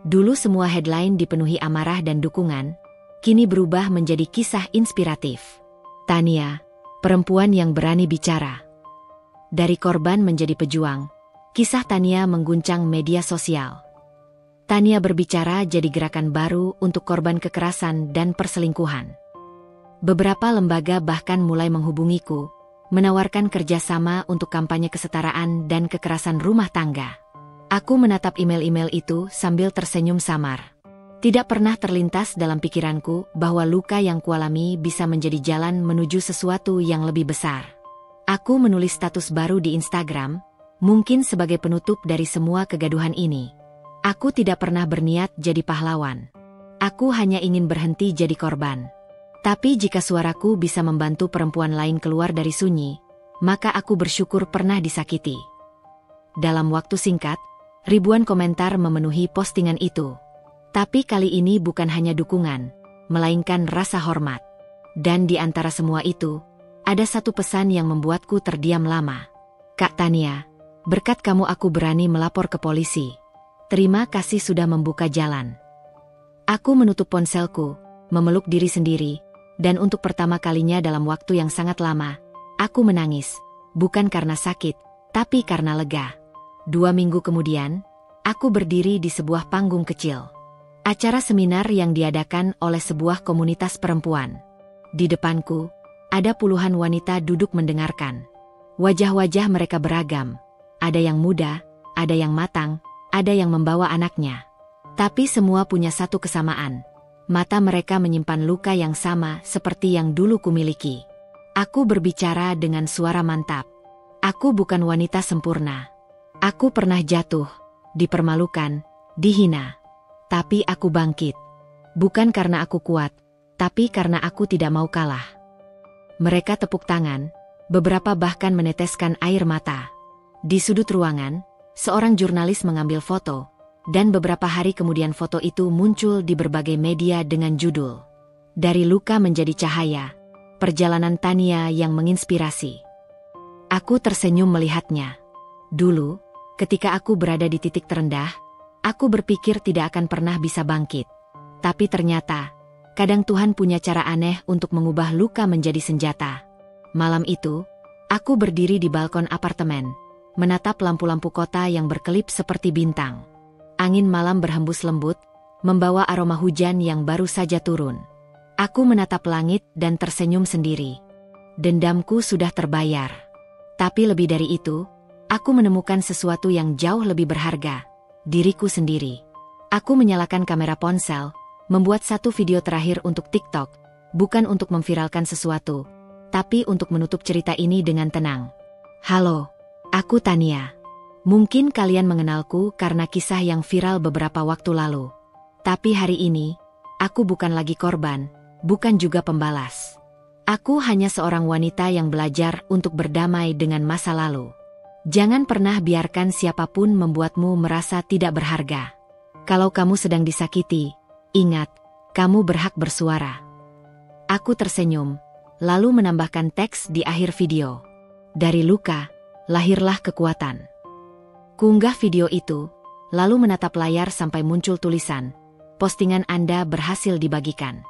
A: Dulu semua headline dipenuhi amarah dan dukungan, kini berubah menjadi kisah inspiratif. Tania, perempuan yang berani bicara. Dari korban menjadi pejuang, kisah Tania mengguncang media sosial. Tania berbicara jadi gerakan baru untuk korban kekerasan dan perselingkuhan. Beberapa lembaga bahkan mulai menghubungiku, menawarkan kerjasama untuk kampanye kesetaraan dan kekerasan rumah tangga. Aku menatap email-email itu sambil tersenyum samar. Tidak pernah terlintas dalam pikiranku bahwa luka yang kualami bisa menjadi jalan menuju sesuatu yang lebih besar. Aku menulis status baru di Instagram, mungkin sebagai penutup dari semua kegaduhan ini. Aku tidak pernah berniat jadi pahlawan. Aku hanya ingin berhenti jadi korban. Tapi jika suaraku bisa membantu perempuan lain keluar dari sunyi, maka aku bersyukur pernah disakiti. Dalam waktu singkat, ribuan komentar memenuhi postingan itu. Tapi kali ini bukan hanya dukungan, melainkan rasa hormat. Dan di antara semua itu, ada satu pesan yang membuatku terdiam lama. Kak Tania, berkat kamu aku berani melapor ke polisi. Terima kasih sudah membuka jalan. Aku menutup ponselku, memeluk diri sendiri, dan untuk pertama kalinya dalam waktu yang sangat lama, aku menangis. Bukan karena sakit, tapi karena lega. 2 minggu kemudian, aku berdiri di sebuah panggung kecil. Acara seminar yang diadakan oleh sebuah komunitas perempuan. Di depanku, ada puluhan wanita duduk mendengarkan. Wajah-wajah mereka beragam. Ada yang muda, ada yang matang, ada yang membawa anaknya. Tapi semua punya satu kesamaan. Mata mereka menyimpan luka yang sama seperti yang dulu kumiliki. Aku berbicara dengan suara mantap. Aku bukan wanita sempurna. Aku pernah jatuh, dipermalukan, dihina. Tapi aku bangkit. Bukan karena aku kuat, tapi karena aku tidak mau kalah. Mereka tepuk tangan, beberapa bahkan meneteskan air mata. Di sudut ruangan, seorang jurnalis mengambil foto, dan beberapa hari kemudian foto itu muncul di berbagai media dengan judul Dari Luka Menjadi Cahaya, Perjalanan Tania yang Menginspirasi. Aku tersenyum melihatnya. Dulu, ketika aku berada di titik terendah, aku berpikir tidak akan pernah bisa bangkit. Tapi ternyata, kadang Tuhan punya cara aneh untuk mengubah luka menjadi senjata. Malam itu, aku berdiri di balkon apartemen, menatap lampu-lampu kota yang berkelip seperti bintang. Angin malam berhembus lembut, membawa aroma hujan yang baru saja turun. Aku menatap langit dan tersenyum sendiri. Dendamku sudah terbayar. Tapi lebih dari itu, aku menemukan sesuatu yang jauh lebih berharga, diriku sendiri. Aku menyalakan kamera ponsel, membuat satu video terakhir untuk TikTok, bukan untuk memviralkan sesuatu, tapi untuk menutup cerita ini dengan tenang. Halo, aku Tania. Mungkin kalian mengenalku karena kisah yang viral beberapa waktu lalu. Tapi hari ini, aku bukan lagi korban, bukan juga pembalas. Aku hanya seorang wanita yang belajar untuk berdamai dengan masa lalu. Jangan pernah biarkan siapapun membuatmu merasa tidak berharga. Kalau kamu sedang disakiti, ingat, kamu berhak bersuara. Aku tersenyum, lalu menambahkan teks di akhir video. Dari luka, lahirlah kekuatan. Kuunggah video itu, lalu menatap layar sampai muncul tulisan, postingan Anda berhasil dibagikan.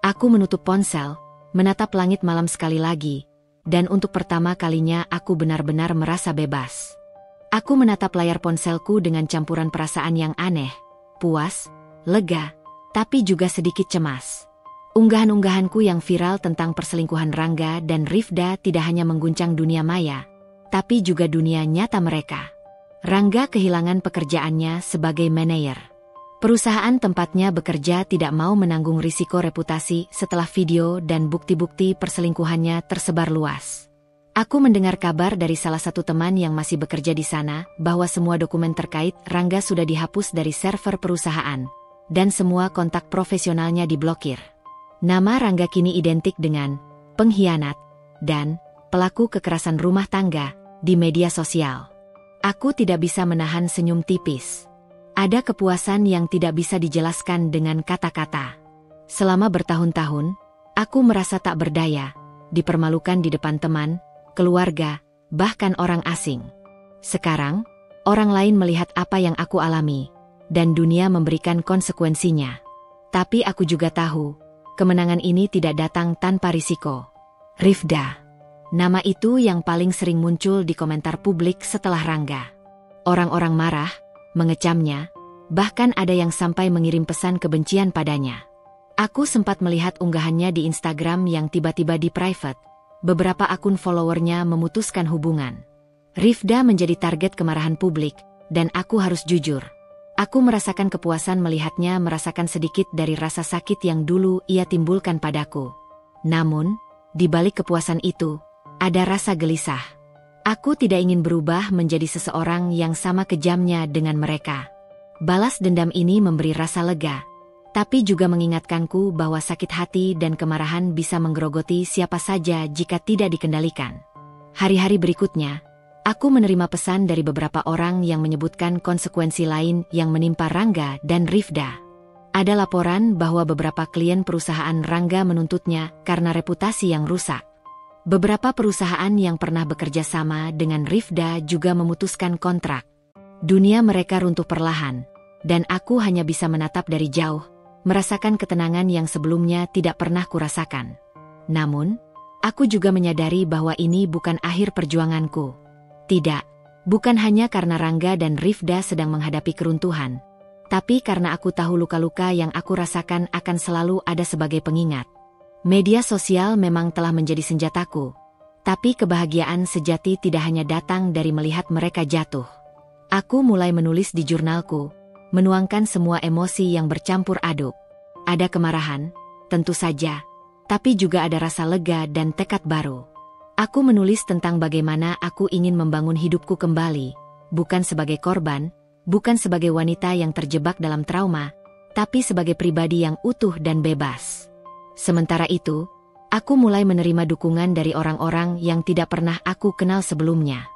A: Aku menutup ponsel, menatap langit malam sekali lagi, dan untuk pertama kalinya aku benar-benar merasa bebas. Aku menatap layar ponselku dengan campuran perasaan yang aneh, puas, lega, tapi juga sedikit cemas. Unggahan-unggahanku yang viral tentang perselingkuhan Rangga dan Rifda tidak hanya mengguncang dunia maya, tapi juga dunia nyata mereka. Rangga kehilangan pekerjaannya sebagai manajer. Perusahaan tempatnya bekerja tidak mau menanggung risiko reputasi setelah video dan bukti-bukti perselingkuhannya tersebar luas. Aku mendengar kabar dari salah satu teman yang masih bekerja di sana bahwa semua dokumen terkait Rangga sudah dihapus dari server perusahaan, dan semua kontak profesionalnya diblokir. Nama Rangga kini identik dengan pengkhianat dan pelaku kekerasan rumah tangga di media sosial. Aku tidak bisa menahan senyum tipis. Ada kepuasan yang tidak bisa dijelaskan dengan kata-kata. Selama bertahun-tahun, aku merasa tak berdaya, dipermalukan di depan teman, keluarga, bahkan orang asing. Sekarang, orang lain melihat apa yang aku alami, dan dunia memberikan konsekuensinya. Tapi aku juga tahu, kemenangan ini tidak datang tanpa risiko. Rifda. Nama itu yang paling sering muncul di komentar publik setelah Rangga. Orang-orang marah, mengecamnya, bahkan ada yang sampai mengirim pesan kebencian padanya. Aku sempat melihat unggahannya di Instagram yang tiba-tiba di-private. Beberapa akun followernya memutuskan hubungan. Rifda menjadi target kemarahan publik, dan aku harus jujur. Aku merasakan kepuasan melihatnya merasakan sedikit dari rasa sakit yang dulu ia timbulkan padaku. Namun, di balik kepuasan itu, ada rasa gelisah. Aku tidak ingin berubah menjadi seseorang yang sama kejamnya dengan mereka. Balas dendam ini memberi rasa lega, tapi juga mengingatkanku bahwa sakit hati dan kemarahan bisa menggerogoti siapa saja jika tidak dikendalikan. Hari-hari berikutnya, aku menerima pesan dari beberapa orang yang menyebutkan konsekuensi lain yang menimpa Rangga dan Rifda. Ada laporan bahwa beberapa klien perusahaan Rangga menuntutnya karena reputasi yang rusak. Beberapa perusahaan yang pernah bekerja sama dengan Rifda juga memutuskan kontrak. Dunia mereka runtuh perlahan, dan aku hanya bisa menatap dari jauh, merasakan ketenangan yang sebelumnya tidak pernah kurasakan. Namun, aku juga menyadari bahwa ini bukan akhir perjuanganku. Tidak, bukan hanya karena Rangga dan Rifda sedang menghadapi keruntuhan, tapi karena aku tahu luka-luka yang aku rasakan akan selalu ada sebagai pengingat. Media sosial memang telah menjadi senjataku, tapi kebahagiaan sejati tidak hanya datang dari melihat mereka jatuh. Aku mulai menulis di jurnalku, menuangkan semua emosi yang bercampur aduk. Ada kemarahan, tentu saja, tapi juga ada rasa lega dan tekad baru. Aku menulis tentang bagaimana aku ingin membangun hidupku kembali, bukan sebagai korban, bukan sebagai wanita yang terjebak dalam trauma, tapi sebagai pribadi yang utuh dan bebas. Sementara itu, aku mulai menerima dukungan dari orang-orang yang tidak pernah aku kenal sebelumnya.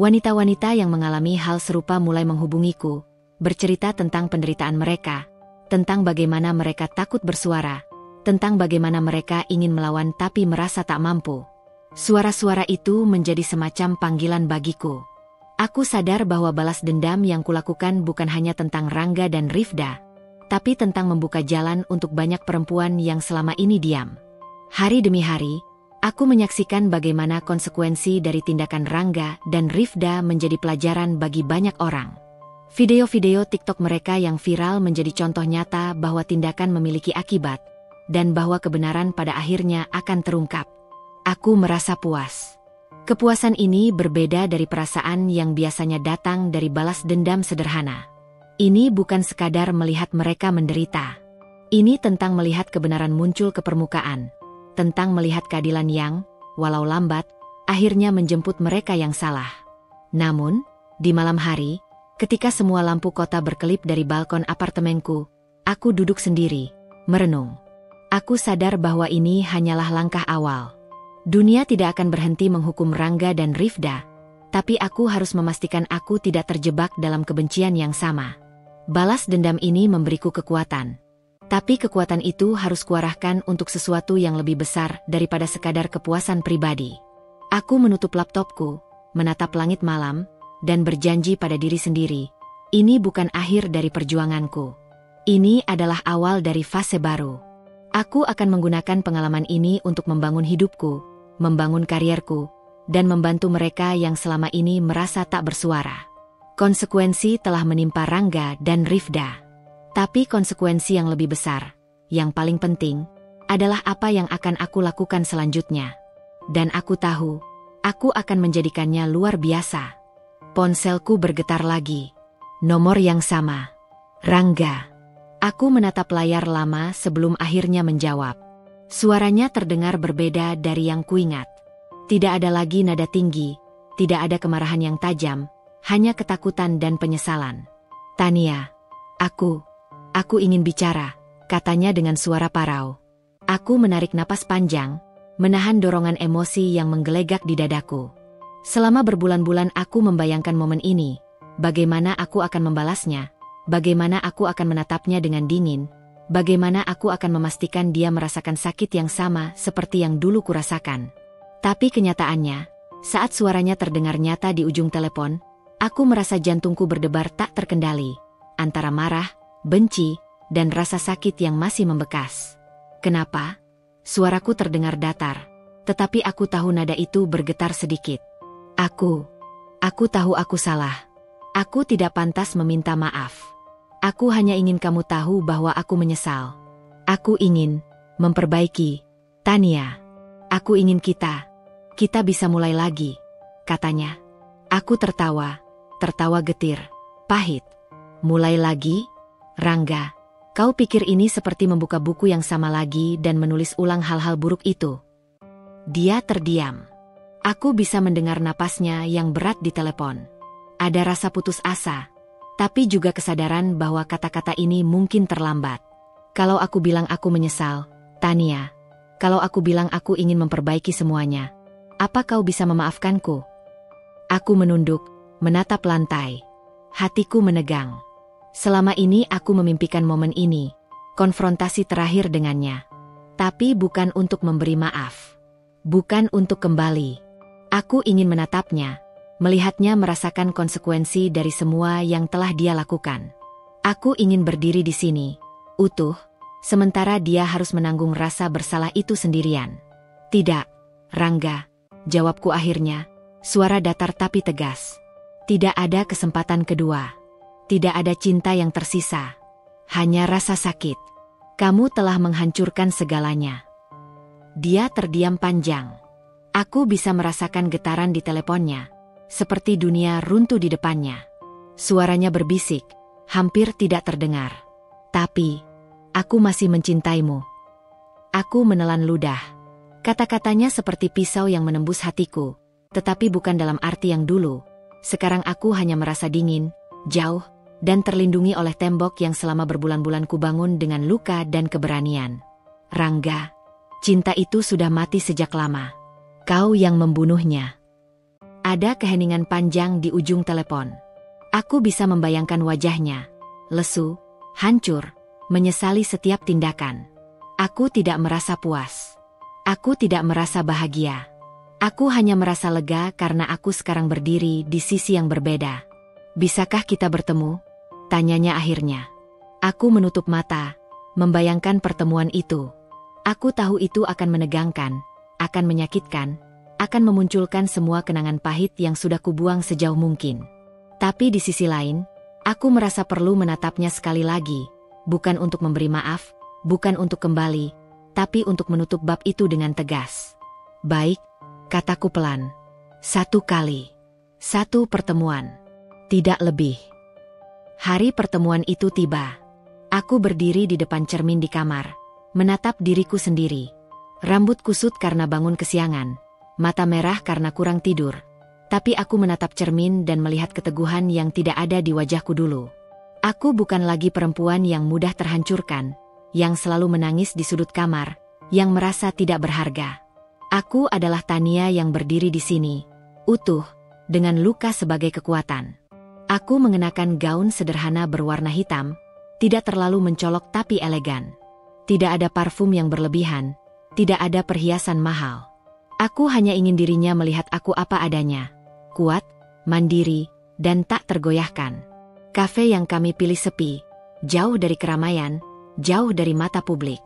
A: Wanita-wanita yang mengalami hal serupa mulai menghubungiku, bercerita tentang penderitaan mereka, tentang bagaimana mereka takut bersuara, tentang bagaimana mereka ingin melawan tapi merasa tak mampu. Suara-suara itu menjadi semacam panggilan bagiku. Aku sadar bahwa balas dendam yang kulakukan bukan hanya tentang Rangga dan Rifda, tapi tentang membuka jalan untuk banyak perempuan yang selama ini diam. Hari demi hari, aku menyaksikan bagaimana konsekuensi dari tindakan Rangga dan Rifda menjadi pelajaran bagi banyak orang. Video-video TikTok mereka yang viral menjadi contoh nyata bahwa tindakan memiliki akibat, dan bahwa kebenaran pada akhirnya akan terungkap. Aku merasa puas. Kepuasan ini berbeda dari perasaan yang biasanya datang dari balas dendam sederhana. Ini bukan sekadar melihat mereka menderita. Ini tentang melihat kebenaran muncul ke permukaan, tentang melihat keadilan yang, walau lambat, akhirnya menjemput mereka yang salah. Namun, di malam hari, ketika semua lampu kota berkelip dari balkon apartemenku, aku duduk sendiri, merenung. Aku sadar bahwa ini hanyalah langkah awal. Dunia tidak akan berhenti menghukum Rangga dan Rifda, tapi aku harus memastikan aku tidak terjebak dalam kebencian yang sama. Balas dendam ini memberiku kekuatan. Tapi kekuatan itu harus kuarahkan untuk sesuatu yang lebih besar daripada sekadar kepuasan pribadi. Aku menutup laptopku, menatap langit malam, dan berjanji pada diri sendiri, ini bukan akhir dari perjuanganku. Ini adalah awal dari fase baru. Aku akan menggunakan pengalaman ini untuk membangun hidupku, membangun karierku, dan membantu mereka yang selama ini merasa tak bersuara. Konsekuensi telah menimpa Rangga dan Rifda. Tapi konsekuensi yang lebih besar, yang paling penting, adalah apa yang akan aku lakukan selanjutnya. Dan aku tahu, aku akan menjadikannya luar biasa. Ponselku bergetar lagi. Nomor yang sama. Rangga. Aku menatap layar lama sebelum akhirnya menjawab. Suaranya terdengar berbeda dari yang kuingat. Tidak ada lagi nada tinggi, tidak ada kemarahan yang tajam, hanya ketakutan dan penyesalan. Tania, aku ingin bicara, katanya dengan suara parau. Aku menarik napas panjang, menahan dorongan emosi yang menggelegak di dadaku. Selama berbulan-bulan aku membayangkan momen ini, bagaimana aku akan membalasnya, bagaimana aku akan menatapnya dengan dingin, bagaimana aku akan memastikan dia merasakan sakit yang sama seperti yang dulu kurasakan. Tapi kenyataannya, saat suaranya terdengar nyata di ujung telepon, aku merasa jantungku berdebar tak terkendali, antara marah, benci, dan rasa sakit yang masih membekas. Kenapa? Suaraku terdengar datar, tetapi aku tahu nada itu bergetar sedikit. Aku tahu aku salah. Aku tidak pantas meminta maaf. Aku hanya ingin kamu tahu bahwa aku menyesal. Aku ingin memperbaiki, Tania. Aku ingin kita bisa mulai lagi, katanya. Aku tertawa getir, pahit. Mulai lagi? Rangga, kau pikir ini seperti membuka buku yang sama lagi dan menulis ulang hal-hal buruk itu? Dia terdiam. Aku bisa mendengar napasnya yang berat di telepon. Ada rasa putus asa, tapi juga kesadaran bahwa kata-kata ini mungkin terlambat. Kalau aku bilang aku menyesal, Tania, kalau aku bilang aku ingin memperbaiki semuanya, apa kau bisa memaafkanku? Aku menunduk, menatap lantai. Hatiku menegang. Selama ini aku memimpikan momen ini, konfrontasi terakhir dengannya. Tapi bukan untuk memberi maaf. Bukan untuk kembali. Aku ingin menatapnya, melihatnya merasakan konsekuensi dari semua yang telah dia lakukan. Aku ingin berdiri di sini, utuh, sementara dia harus menanggung rasa bersalah itu sendirian. Tidak, Rangga, jawabku akhirnya, suara datar tapi tegas. Tidak ada kesempatan kedua. Tidak ada cinta yang tersisa. Hanya rasa sakit. Kamu telah menghancurkan segalanya. Dia terdiam panjang. Aku bisa merasakan getaran di teleponnya, seperti dunia runtuh di depannya. Suaranya berbisik, hampir tidak terdengar. Tapi, aku masih mencintaimu. Aku menelan ludah. Kata-katanya seperti pisau yang menembus hatiku, tetapi bukan dalam arti yang dulu. Sekarang aku hanya merasa dingin, jauh, dan terlindungi oleh tembok yang selama berbulan-bulan kubangun dengan luka dan keberanian. Rangga, cinta itu sudah mati sejak lama. Kau yang membunuhnya. Ada keheningan panjang di ujung telepon. Aku bisa membayangkan wajahnya, lesu, hancur, menyesali setiap tindakan. Aku tidak merasa puas. Aku tidak merasa bahagia. Aku hanya merasa lega karena aku sekarang berdiri di sisi yang berbeda. Bisakah kita bertemu? Tanyanya akhirnya. Aku menutup mata, membayangkan pertemuan itu. Aku tahu itu akan menegangkan, akan menyakitkan, akan memunculkan semua kenangan pahit yang sudah kubuang sejauh mungkin. Tapi di sisi lain, aku merasa perlu menatapnya sekali lagi, bukan untuk memberi maaf, bukan untuk kembali, tapi untuk menutup bab itu dengan tegas. Baik, kataku pelan. 1 kali. 1 pertemuan. Tidak lebih. Hari pertemuan itu tiba. Aku berdiri di depan cermin di kamar, menatap diriku sendiri. Rambut kusut karena bangun kesiangan, mata merah karena kurang tidur. Tapi aku menatap cermin dan melihat keteguhan yang tidak ada di wajahku dulu. Aku bukan lagi perempuan yang mudah terhancurkan, yang selalu menangis di sudut kamar, yang merasa tidak berharga. Aku adalah Tania yang berdiri di sini, utuh, dengan luka sebagai kekuatan. Aku mengenakan gaun sederhana berwarna hitam, tidak terlalu mencolok tapi elegan. Tidak ada parfum yang berlebihan, tidak ada perhiasan mahal. Aku hanya ingin dirinya melihat aku apa adanya, kuat, mandiri, dan tak tergoyahkan. Kafe yang kami pilih sepi, jauh dari keramaian, jauh dari mata publik.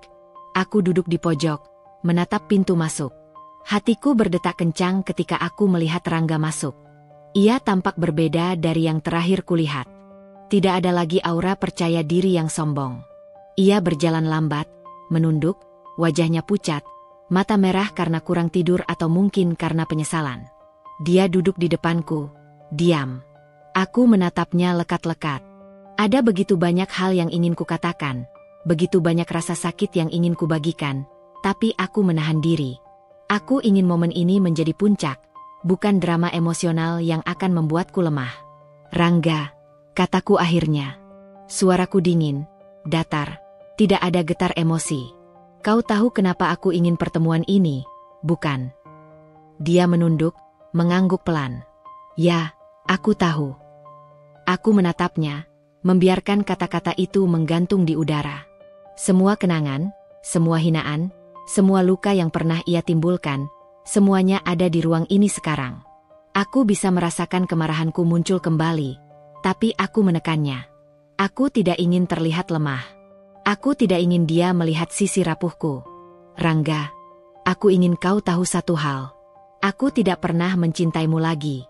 A: Aku duduk di pojok, menatap pintu masuk. Hatiku berdetak kencang ketika aku melihat Rangga masuk. Ia tampak berbeda dari yang terakhir kulihat. Tidak ada lagi aura percaya diri yang sombong. Ia berjalan lambat, menunduk, wajahnya pucat, mata merah karena kurang tidur atau mungkin karena penyesalan. Dia duduk di depanku, diam. Aku menatapnya lekat-lekat. Ada begitu banyak hal yang ingin kukatakan, begitu banyak rasa sakit yang ingin kubagikan, tapi aku menahan diri. Aku ingin momen ini menjadi puncak, bukan drama emosional yang akan membuatku lemah. Rangga, kataku akhirnya. Suaraku dingin, datar, tidak ada getar emosi. Kau tahu kenapa aku ingin pertemuan ini, bukan? Dia menunduk, mengangguk pelan. Ya, aku tahu. Aku menatapnya, membiarkan kata-kata itu menggantung di udara. Semua kenangan, semua hinaan, semua luka yang pernah ia timbulkan, semuanya ada di ruang ini sekarang. Aku bisa merasakan kemarahanku muncul kembali, tapi aku menekannya. Aku tidak ingin terlihat lemah. Aku tidak ingin dia melihat sisi rapuhku. Rangga, aku ingin kau tahu satu hal. Aku tidak pernah mencintaimu lagi.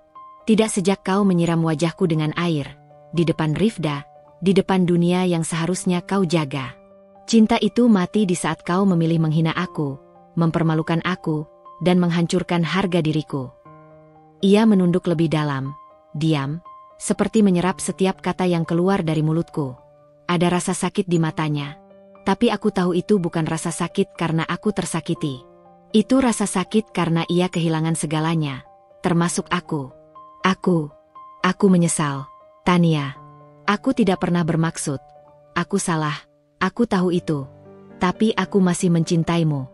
A: Tidak sejak kau menyiram wajahku dengan air, di depan Rifda, di depan dunia yang seharusnya kau jaga. Cinta itu mati di saat kau memilih menghina aku, mempermalukan aku, dan menghancurkan harga diriku. Ia menunduk lebih dalam, diam, seperti menyerap setiap kata yang keluar dari mulutku. Ada rasa sakit di matanya, tapi aku tahu itu bukan rasa sakit karena aku tersakiti. Itu rasa sakit karena ia kehilangan segalanya, termasuk aku. Aku menyesal, Tania. Aku tidak pernah bermaksud. Aku salah. Aku tahu itu, tapi aku masih mencintaimu.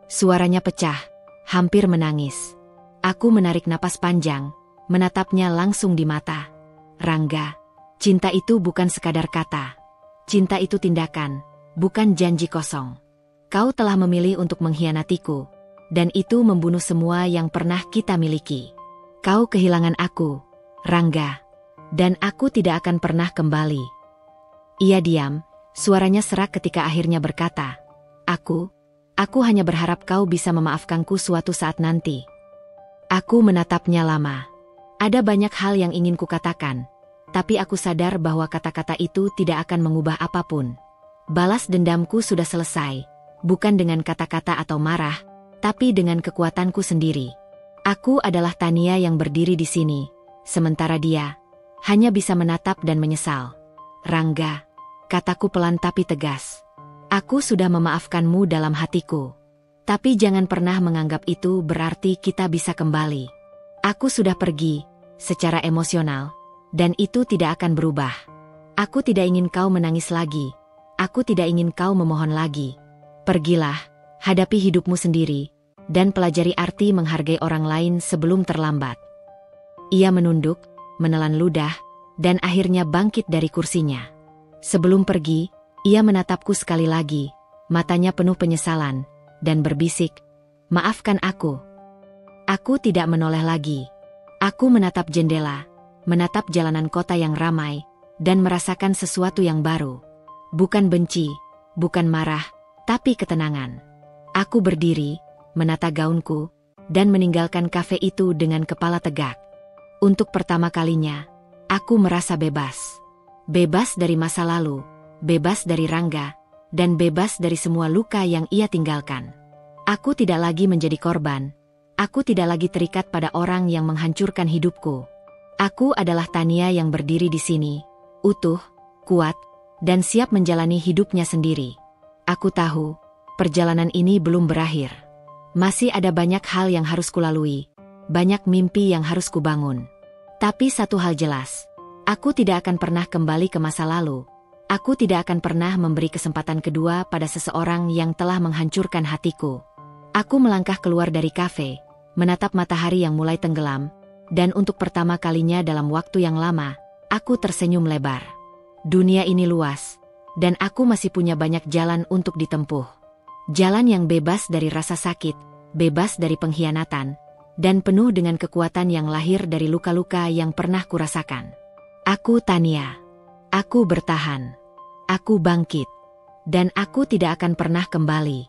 A: Suaranya pecah, hampir menangis. Aku menarik napas panjang, menatapnya langsung di mata. Rangga, cinta itu bukan sekadar kata. Cinta itu tindakan, bukan janji kosong. Kau telah memilih untuk mengkhianatiku, dan itu membunuh semua yang pernah kita miliki. Kau kehilangan aku, Rangga, dan aku tidak akan pernah kembali. Ia diam. Suaranya serak ketika akhirnya berkata, Aku hanya berharap kau bisa memaafkanku suatu saat nanti. Aku menatapnya lama. Ada banyak hal yang ingin kukatakan, tapi aku sadar bahwa kata-kata itu tidak akan mengubah apapun. Balas dendamku sudah selesai, bukan dengan kata-kata atau marah, tapi dengan kekuatanku sendiri. Aku adalah Tania yang berdiri di sini, sementara dia hanya bisa menatap dan menyesal. Rangga, kataku pelan tapi tegas. Aku sudah memaafkanmu dalam hatiku. Tapi jangan pernah menganggap itu berarti kita bisa kembali. Aku sudah pergi, secara emosional, dan itu tidak akan berubah. Aku tidak ingin kau menangis lagi. Aku tidak ingin kau memohon lagi. Pergilah, hadapi hidupmu sendiri, dan pelajari arti menghargai orang lain sebelum terlambat. Ia menunduk, menelan ludah, dan akhirnya bangkit dari kursinya. Sebelum pergi, ia menatapku sekali lagi, matanya penuh penyesalan, dan berbisik, "Maafkan aku." Aku tidak menoleh lagi. Aku menatap jendela, menatap jalanan kota yang ramai, dan merasakan sesuatu yang baru. Bukan benci, bukan marah, tapi ketenangan. Aku berdiri, menata gaunku, dan meninggalkan kafe itu dengan kepala tegak. Untuk pertama kalinya, aku merasa bebas. Bebas dari masa lalu, bebas dari Rangga, dan bebas dari semua luka yang ia tinggalkan. Aku tidak lagi menjadi korban. Aku tidak lagi terikat pada orang yang menghancurkan hidupku. Aku adalah Tania yang berdiri di sini, utuh, kuat, dan siap menjalani hidupnya sendiri. Aku tahu, perjalanan ini belum berakhir. Masih ada banyak hal yang harus kulalui, banyak mimpi yang harus kubangun. Tapi satu hal jelas, aku tidak akan pernah kembali ke masa lalu. Aku tidak akan pernah memberi kesempatan kedua pada seseorang yang telah menghancurkan hatiku. Aku melangkah keluar dari kafe, menatap matahari yang mulai tenggelam, dan untuk pertama kalinya dalam waktu yang lama, aku tersenyum lebar. Dunia ini luas, dan aku masih punya banyak jalan untuk ditempuh. Jalan yang bebas dari rasa sakit, bebas dari pengkhianatan, dan penuh dengan kekuatan yang lahir dari luka-luka yang pernah kurasakan. Aku Tania. Aku bertahan. Aku bangkit. Dan aku tidak akan pernah kembali.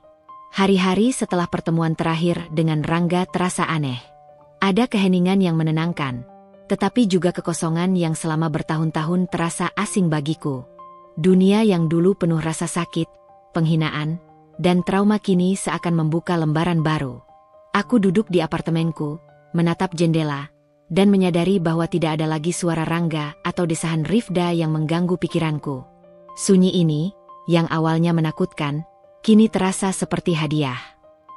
A: Hari-hari setelah pertemuan terakhir dengan Rangga terasa aneh. Ada keheningan yang menenangkan, tetapi juga kekosongan yang selama bertahun-tahun terasa asing bagiku. Dunia yang dulu penuh rasa sakit, penghinaan, dan trauma kini seakan membuka lembaran baru. Aku duduk di apartemenku, menatap jendela, dan menyadari bahwa tidak ada lagi suara Rangga atau desahan Rifda yang mengganggu pikiranku. Sunyi ini, yang awalnya menakutkan, kini terasa seperti hadiah.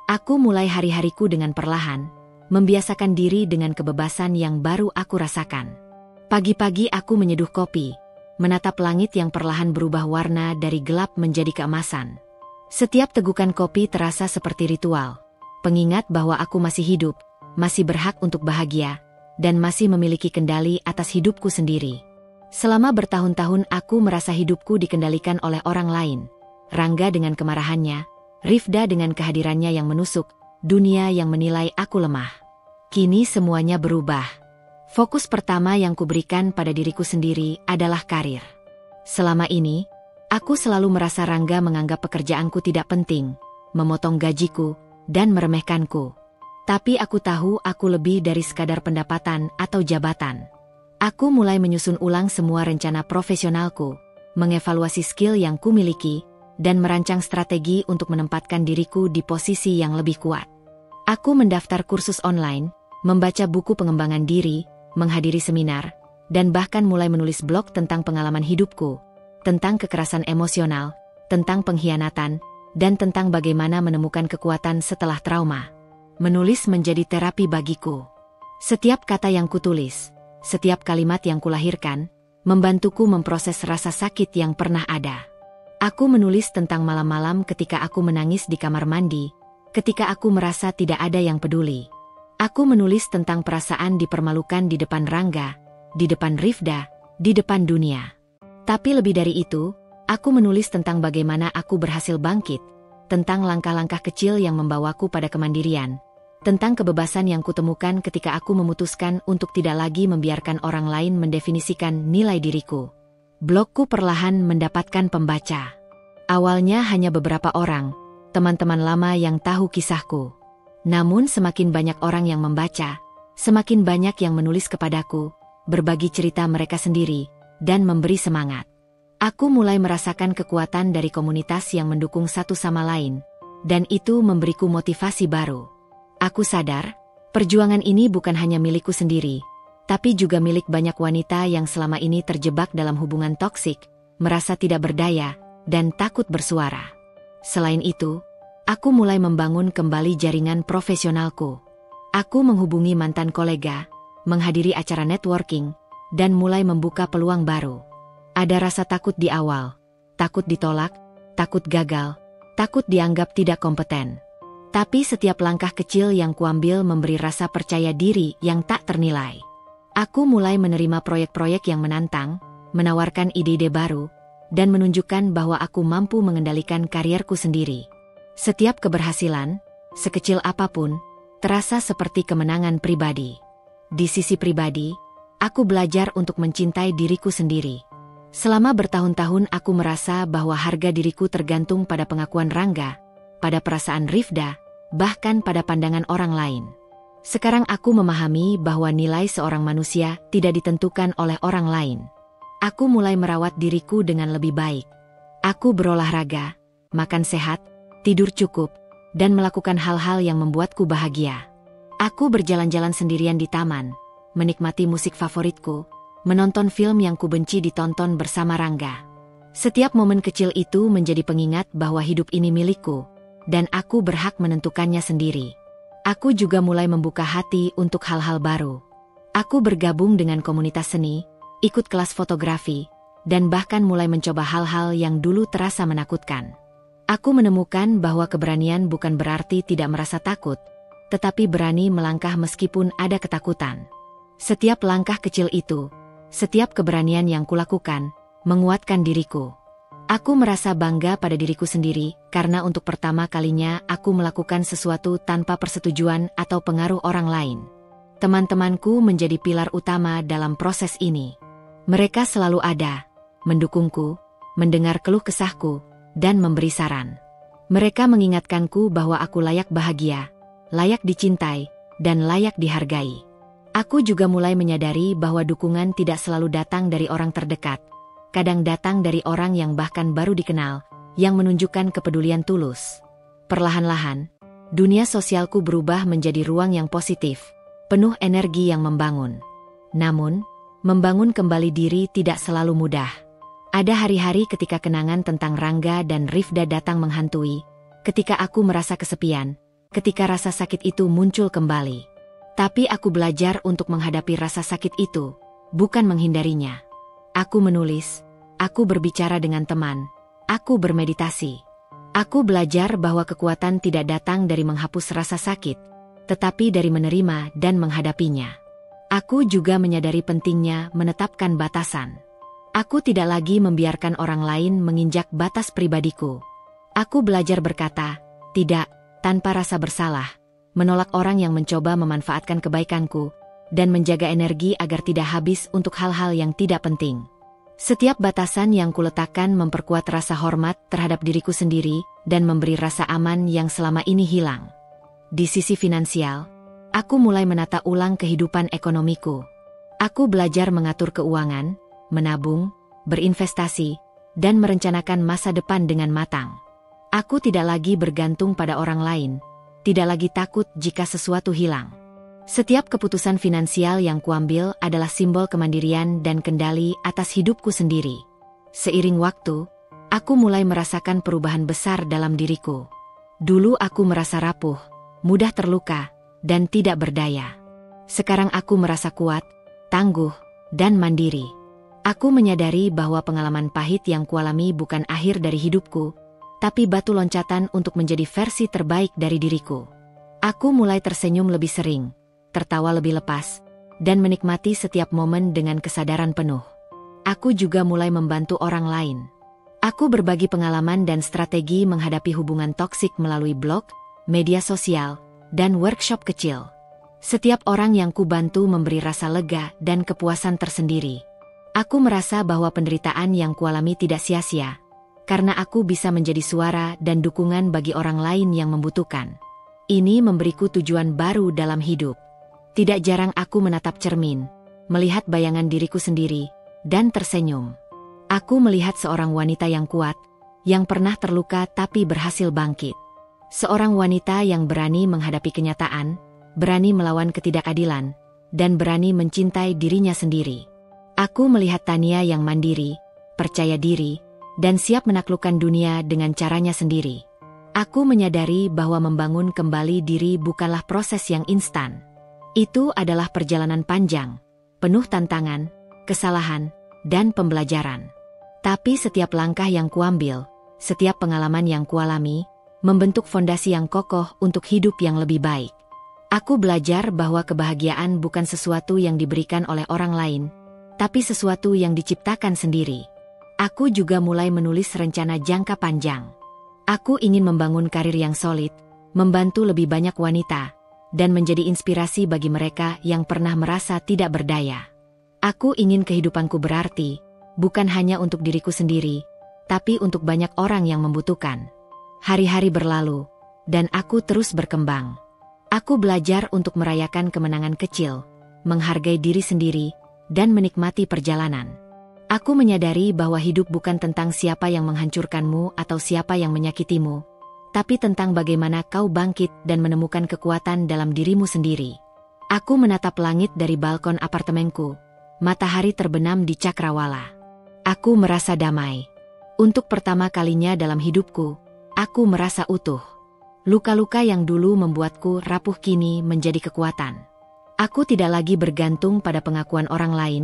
A: Aku mulai hari-hariku dengan perlahan, membiasakan diri dengan kebebasan yang baru aku rasakan. Pagi-pagi aku menyeduh kopi, menatap langit yang perlahan berubah warna dari gelap menjadi keemasan. Setiap tegukan kopi terasa seperti ritual, pengingat bahwa aku masih hidup, masih berhak untuk bahagia, dan masih memiliki kendali atas hidupku sendiri. Selama bertahun-tahun aku merasa hidupku dikendalikan oleh orang lain. Rangga dengan kemarahannya, Rifda dengan kehadirannya yang menusuk, dunia yang menilai aku lemah. Kini semuanya berubah. Fokus pertama yang kuberikan pada diriku sendiri adalah karir. Selama ini, aku selalu merasa Rangga menganggap pekerjaanku tidak penting, memotong gajiku, dan meremehkanku. Tapi aku tahu aku lebih dari sekadar pendapatan atau jabatan. Aku mulai menyusun ulang semua rencana profesionalku, mengevaluasi skill yang kumiliki, dan merancang strategi untuk menempatkan diriku di posisi yang lebih kuat. Aku mendaftar kursus online, membaca buku pengembangan diri, menghadiri seminar, dan bahkan mulai menulis blog tentang pengalaman hidupku, tentang kekerasan emosional, tentang pengkhianatan, dan tentang bagaimana menemukan kekuatan setelah trauma. Menulis menjadi terapi bagiku. Setiap kata yang kutulis, setiap kalimat yang kulahirkan, membantuku memproses rasa sakit yang pernah ada. Aku menulis tentang malam-malam ketika aku menangis di kamar mandi, ketika aku merasa tidak ada yang peduli. Aku menulis tentang perasaan dipermalukan di depan Rangga, di depan Rifda, di depan dunia. Tapi lebih dari itu, aku menulis tentang bagaimana aku berhasil bangkit, tentang langkah-langkah kecil yang membawaku pada kemandirian, tentang kebebasan yang kutemukan ketika aku memutuskan untuk tidak lagi membiarkan orang lain mendefinisikan nilai diriku. Blogku perlahan mendapatkan pembaca. Awalnya hanya beberapa orang, teman-teman lama yang tahu kisahku. Namun semakin banyak orang yang membaca, semakin banyak yang menulis kepadaku, berbagi cerita mereka sendiri, dan memberi semangat. Aku mulai merasakan kekuatan dari komunitas yang mendukung satu sama lain, dan itu memberiku motivasi baru. Aku sadar, perjuangan ini bukan hanya milikku sendiri, tapi juga milik banyak wanita yang selama ini terjebak dalam hubungan toksik, merasa tidak berdaya, dan takut bersuara. Selain itu, aku mulai membangun kembali jaringan profesionalku. Aku menghubungi mantan kolega, menghadiri acara networking, dan mulai membuka peluang baru. Ada rasa takut di awal, takut ditolak, takut gagal, takut dianggap tidak kompeten. Tapi setiap langkah kecil yang kuambil memberi rasa percaya diri yang tak ternilai. Aku mulai menerima proyek-proyek yang menantang, menawarkan ide-ide baru, dan menunjukkan bahwa aku mampu mengendalikan karierku sendiri. Setiap keberhasilan, sekecil apapun, terasa seperti kemenangan pribadi. Di sisi pribadi, aku belajar untuk mencintai diriku sendiri. Selama bertahun-tahun aku merasa bahwa harga diriku tergantung pada pengakuan Rangga, pada perasaan Rifda, bahkan pada pandangan orang lain. Sekarang aku memahami bahwa nilai seorang manusia tidak ditentukan oleh orang lain. Aku mulai merawat diriku dengan lebih baik. Aku berolahraga, makan sehat, tidur cukup, dan melakukan hal-hal yang membuatku bahagia. Aku berjalan-jalan sendirian di taman, menikmati musik favoritku, menonton film yang kubenci ditonton bersama Rangga. Setiap momen kecil itu menjadi pengingat bahwa hidup ini milikku, dan aku berhak menentukannya sendiri. Aku juga mulai membuka hati untuk hal-hal baru. Aku bergabung dengan komunitas seni, ikut kelas fotografi, dan bahkan mulai mencoba hal-hal yang dulu terasa menakutkan. Aku menemukan bahwa keberanian bukan berarti tidak merasa takut, tetapi berani melangkah meskipun ada ketakutan. Setiap langkah kecil itu, setiap keberanian yang kulakukan, menguatkan diriku. Aku merasa bangga pada diriku sendiri, karena untuk pertama kalinya aku melakukan sesuatu tanpa persetujuan atau pengaruh orang lain. Teman-temanku menjadi pilar utama dalam proses ini. Mereka selalu ada, mendukungku, mendengar keluh kesahku, dan memberi saran. Mereka mengingatkanku bahwa aku layak bahagia, layak dicintai, dan layak dihargai. Aku juga mulai menyadari bahwa dukungan tidak selalu datang dari orang terdekat. Kadang datang dari orang yang bahkan baru dikenal, yang menunjukkan kepedulian tulus. Perlahan-lahan, dunia sosialku berubah menjadi ruang yang positif, penuh energi yang membangun. Namun, membangun kembali diri tidak selalu mudah. Ada hari-hari ketika kenangan tentang Rangga dan Rifda datang menghantui, ketika aku merasa kesepian, ketika rasa sakit itu muncul kembali. Tapi aku belajar untuk menghadapi rasa sakit itu, bukan menghindarinya. Aku menulis, aku berbicara dengan teman, aku bermeditasi. Aku belajar bahwa kekuatan tidak datang dari menghapus rasa sakit, tetapi dari menerima dan menghadapinya. Aku juga menyadari pentingnya menetapkan batasan. Aku tidak lagi membiarkan orang lain menginjak batas pribadiku. Aku belajar berkata, tidak, tanpa rasa bersalah, menolak orang yang mencoba memanfaatkan kebaikanku, dan menjaga energi agar tidak habis untuk hal-hal yang tidak penting. Setiap batasan yang kuletakkan memperkuat rasa hormat terhadap diriku sendiri dan memberi rasa aman yang selama ini hilang. Di sisi finansial, aku mulai menata ulang kehidupan ekonomiku. Aku belajar mengatur keuangan, menabung, berinvestasi, dan merencanakan masa depan dengan matang. Aku tidak lagi bergantung pada orang lain, tidak lagi takut jika sesuatu hilang. Setiap keputusan finansial yang kuambil adalah simbol kemandirian dan kendali atas hidupku sendiri. Seiring waktu, aku mulai merasakan perubahan besar dalam diriku. Dulu aku merasa rapuh, mudah terluka, dan tidak berdaya. Sekarang aku merasa kuat, tangguh, dan mandiri. Aku menyadari bahwa pengalaman pahit yang kualami bukan akhir dari hidupku, tapi batu loncatan untuk menjadi versi terbaik dari diriku. Aku mulai tersenyum lebih sering, tertawa lebih lepas, dan menikmati setiap momen dengan kesadaran penuh. Aku juga mulai membantu orang lain. Aku berbagi pengalaman dan strategi menghadapi hubungan toksik melalui blog, media sosial, dan workshop kecil. Setiap orang yang kubantu memberi rasa lega dan kepuasan tersendiri. Aku merasa bahwa penderitaan yang kualami tidak sia-sia, karena aku bisa menjadi suara dan dukungan bagi orang lain yang membutuhkan. Ini memberiku tujuan baru dalam hidup. Tidak jarang aku menatap cermin, melihat bayangan diriku sendiri, dan tersenyum. Aku melihat seorang wanita yang kuat, yang pernah terluka tapi berhasil bangkit. Seorang wanita yang berani menghadapi kenyataan, berani melawan ketidakadilan, dan berani mencintai dirinya sendiri. Aku melihat Tania yang mandiri, percaya diri, dan siap menaklukkan dunia dengan caranya sendiri. Aku menyadari bahwa membangun kembali diri bukanlah proses yang instan. Itu adalah perjalanan panjang, penuh tantangan, kesalahan, dan pembelajaran. Tapi setiap langkah yang kuambil, setiap pengalaman yang kualami, membentuk fondasi yang kokoh untuk hidup yang lebih baik. Aku belajar bahwa kebahagiaan bukan sesuatu yang diberikan oleh orang lain, tapi sesuatu yang diciptakan sendiri. Aku juga mulai menulis rencana jangka panjang. Aku ingin membangun karir yang solid, membantu lebih banyak wanita, dan menjadi inspirasi bagi mereka yang pernah merasa tidak berdaya. Aku ingin kehidupanku berarti, bukan hanya untuk diriku sendiri, tapi untuk banyak orang yang membutuhkan. Hari-hari berlalu, dan aku terus berkembang. Aku belajar untuk merayakan kemenangan kecil, menghargai diri sendiri, dan menikmati perjalanan. Aku menyadari bahwa hidup bukan tentang siapa yang menghancurkanmu atau siapa yang menyakitimu, tapi tentang bagaimana kau bangkit dan menemukan kekuatan dalam dirimu sendiri. Aku menatap langit dari balkon apartemenku, matahari terbenam di cakrawala. Aku merasa damai. Untuk pertama kalinya dalam hidupku, aku merasa utuh. Luka-luka yang dulu membuatku rapuh kini menjadi kekuatan. Aku tidak lagi bergantung pada pengakuan orang lain,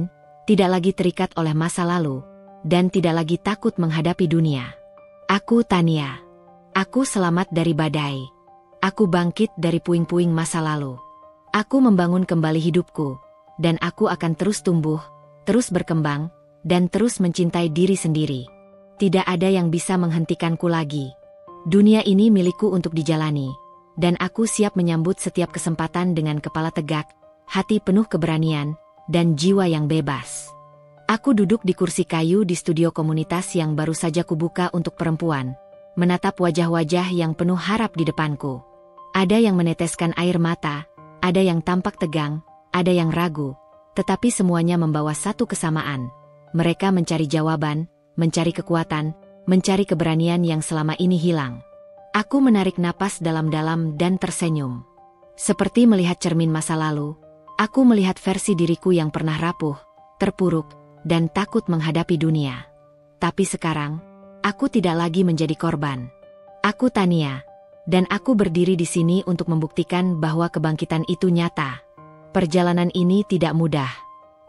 A: tidak lagi terikat oleh masa lalu, dan tidak lagi takut menghadapi dunia. Aku Tania. Aku selamat dari badai. Aku bangkit dari puing-puing masa lalu. Aku membangun kembali hidupku, dan aku akan terus tumbuh, terus berkembang, dan terus mencintai diri sendiri. Tidak ada yang bisa menghentikanku lagi. Dunia ini milikku untuk dijalani, dan aku siap menyambut setiap kesempatan dengan kepala tegak, hati penuh keberanian, dan jiwa yang bebas. Aku duduk di kursi kayu di studio komunitas yang baru saja kubuka untuk perempuan, menatap wajah-wajah yang penuh harap di depanku. Ada yang meneteskan air mata, ada yang tampak tegang, ada yang ragu, tetapi semuanya membawa satu kesamaan. Mereka mencari jawaban, mencari kekuatan, mencari keberanian yang selama ini hilang. Aku menarik napas dalam-dalam dan tersenyum. Seperti melihat cermin masa lalu, aku melihat versi diriku yang pernah rapuh, terpuruk, dan takut menghadapi dunia. Tapi sekarang, aku tidak lagi menjadi korban. Aku Tania, dan aku berdiri di sini untuk membuktikan bahwa kebangkitan itu nyata. Perjalanan ini tidak mudah.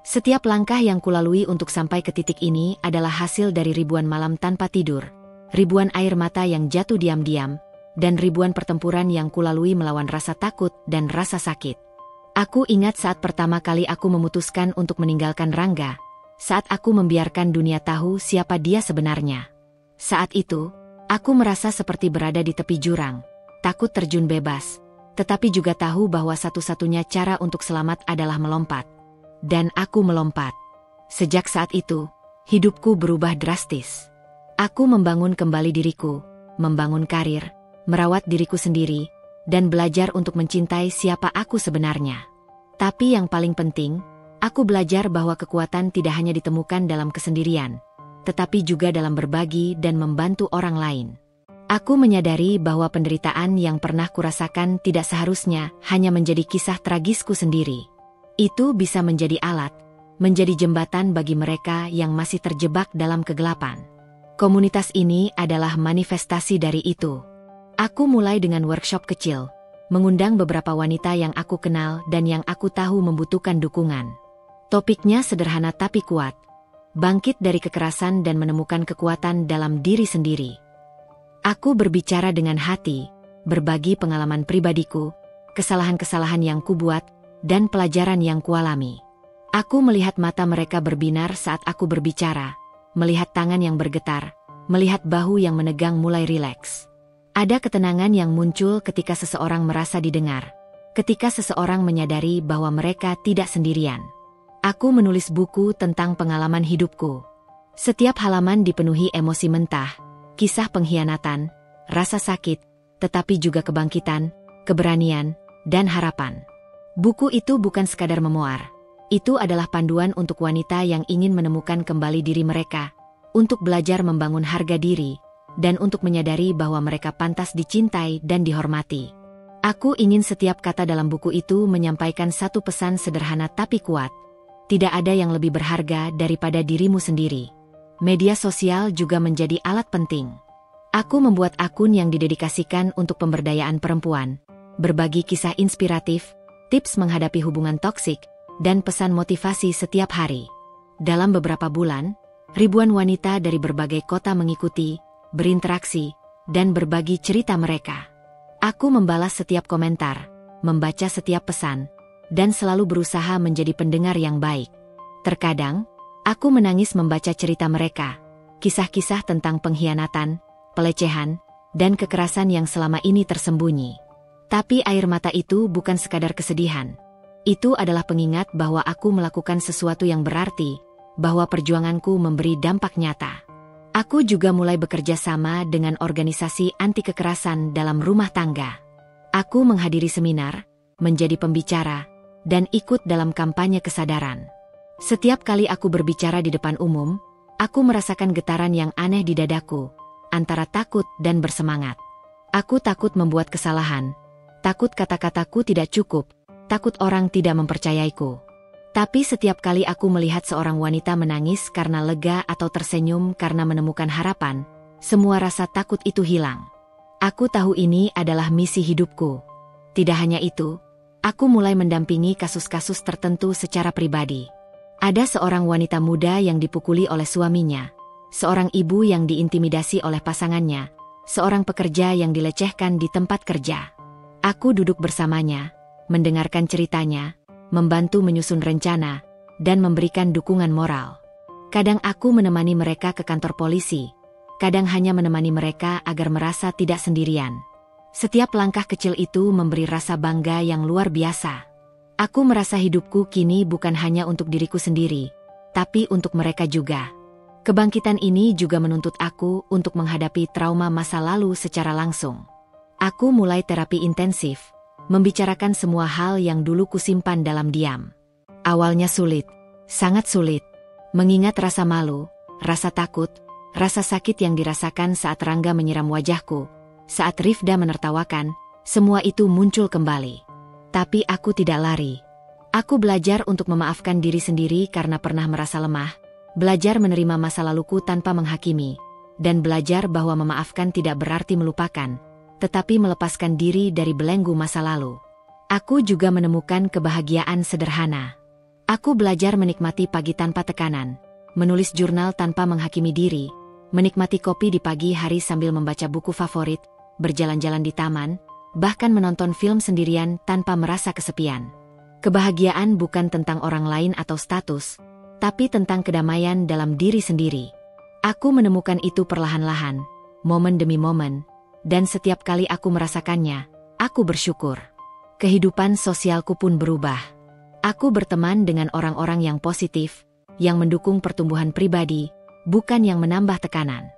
A: Setiap langkah yang kulalui untuk sampai ke titik ini adalah hasil dari ribuan malam tanpa tidur, ribuan air mata yang jatuh diam-diam, dan ribuan pertempuran yang kulalui melawan rasa takut dan rasa sakit. Aku ingat saat pertama kali aku memutuskan untuk meninggalkan Rangga, saat aku membiarkan dunia tahu siapa dia sebenarnya. Saat itu, aku merasa seperti berada di tepi jurang, takut terjun bebas, tetapi juga tahu bahwa satu-satunya cara untuk selamat adalah melompat. Dan aku melompat. Sejak saat itu, hidupku berubah drastis. Aku membangun kembali diriku, membangun karir, merawat diriku sendiri, dan belajar untuk mencintai siapa aku sebenarnya. Tapi yang paling penting, aku belajar bahwa kekuatan tidak hanya ditemukan dalam kesendirian, tetapi juga dalam berbagi dan membantu orang lain. Aku menyadari bahwa penderitaan yang pernah kurasakan tidak seharusnya hanya menjadi kisah tragisku sendiri. Itu bisa menjadi alat, menjadi jembatan bagi mereka yang masih terjebak dalam kegelapan. Komunitas ini adalah manifestasi dari itu. Aku mulai dengan workshop kecil, mengundang beberapa wanita yang aku kenal dan yang aku tahu membutuhkan dukungan. Topiknya sederhana tapi kuat, bangkit dari kekerasan dan menemukan kekuatan dalam diri sendiri. Aku berbicara dengan hati, berbagi pengalaman pribadiku, kesalahan-kesalahan yang kubuat, dan pelajaran yang kualami. Aku melihat mata mereka berbinar saat aku berbicara, melihat tangan yang bergetar, melihat bahu yang menegang mulai rileks. Ada ketenangan yang muncul ketika seseorang merasa didengar, ketika seseorang menyadari bahwa mereka tidak sendirian. Aku menulis buku tentang pengalaman hidupku. Setiap halaman dipenuhi emosi mentah, kisah pengkhianatan, rasa sakit, tetapi juga kebangkitan, keberanian, dan harapan. Buku itu bukan sekadar memoir. Itu adalah panduan untuk wanita yang ingin menemukan kembali diri mereka, untuk belajar membangun harga diri, dan untuk menyadari bahwa mereka pantas dicintai dan dihormati. Aku ingin setiap kata dalam buku itu menyampaikan satu pesan sederhana tapi kuat. Tidak ada yang lebih berharga daripada dirimu sendiri. Media sosial juga menjadi alat penting. Aku membuat akun yang didedikasikan untuk pemberdayaan perempuan, berbagi kisah inspiratif, tips menghadapi hubungan toksik, dan pesan motivasi setiap hari. Dalam beberapa bulan, ribuan wanita dari berbagai kota mengikuti, berinteraksi, dan berbagi cerita mereka. Aku membalas setiap komentar, membaca setiap pesan, dan selalu berusaha menjadi pendengar yang baik. Terkadang, aku menangis membaca cerita mereka, kisah-kisah tentang pengkhianatan, pelecehan, dan kekerasan yang selama ini tersembunyi. Tapi air mata itu bukan sekadar kesedihan. Itu adalah pengingat bahwa aku melakukan sesuatu yang berarti, bahwa perjuanganku memberi dampak nyata. Aku juga mulai bekerja sama dengan organisasi anti kekerasan dalam rumah tangga. Aku menghadiri seminar, menjadi pembicara, dan ikut dalam kampanye kesadaran. Setiap kali aku berbicara di depan umum, aku merasakan getaran yang aneh di dadaku, antara takut dan bersemangat. Aku takut membuat kesalahan, takut kata-kataku tidak cukup, takut orang tidak mempercayaiku. Tapi setiap kali aku melihat seorang wanita menangis karena lega atau tersenyum karena menemukan harapan, semua rasa takut itu hilang. Aku tahu ini adalah misi hidupku. Tidak hanya itu, aku mulai mendampingi kasus-kasus tertentu secara pribadi. Ada seorang wanita muda yang dipukuli oleh suaminya, seorang ibu yang diintimidasi oleh pasangannya, seorang pekerja yang dilecehkan di tempat kerja. Aku duduk bersamanya, mendengarkan ceritanya, membantu menyusun rencana, dan memberikan dukungan moral. Kadang aku menemani mereka ke kantor polisi, kadang hanya menemani mereka agar merasa tidak sendirian. Setiap langkah kecil itu memberi rasa bangga yang luar biasa. Aku merasa hidupku kini bukan hanya untuk diriku sendiri, tapi untuk mereka juga. Kebangkitan ini juga menuntut aku untuk menghadapi trauma masa lalu secara langsung. Aku mulai terapi intensif, membicarakan semua hal yang dulu kusimpan dalam diam. Awalnya sulit, sangat sulit. Mengingat rasa malu, rasa takut, rasa sakit yang dirasakan saat Rangga menyiram wajahku, saat Rifda menertawakan, semua itu muncul kembali. Tapi aku tidak lari. Aku belajar untuk memaafkan diri sendiri karena pernah merasa lemah, belajar menerima masa laluku tanpa menghakimi, dan belajar bahwa memaafkan tidak berarti melupakan, tetapi melepaskan diri dari belenggu masa lalu. Aku juga menemukan kebahagiaan sederhana. Aku belajar menikmati pagi tanpa tekanan, menulis jurnal tanpa menghakimi diri, menikmati kopi di pagi hari sambil membaca buku favorit, berjalan-jalan di taman, bahkan menonton film sendirian tanpa merasa kesepian. Kebahagiaan bukan tentang orang lain atau status, tapi tentang kedamaian dalam diri sendiri. Aku menemukan itu perlahan-lahan, momen demi momen, dan setiap kali aku merasakannya, aku bersyukur. Kehidupan sosialku pun berubah. Aku berteman dengan orang-orang yang positif, yang mendukung pertumbuhan pribadi, bukan yang menambah tekanan.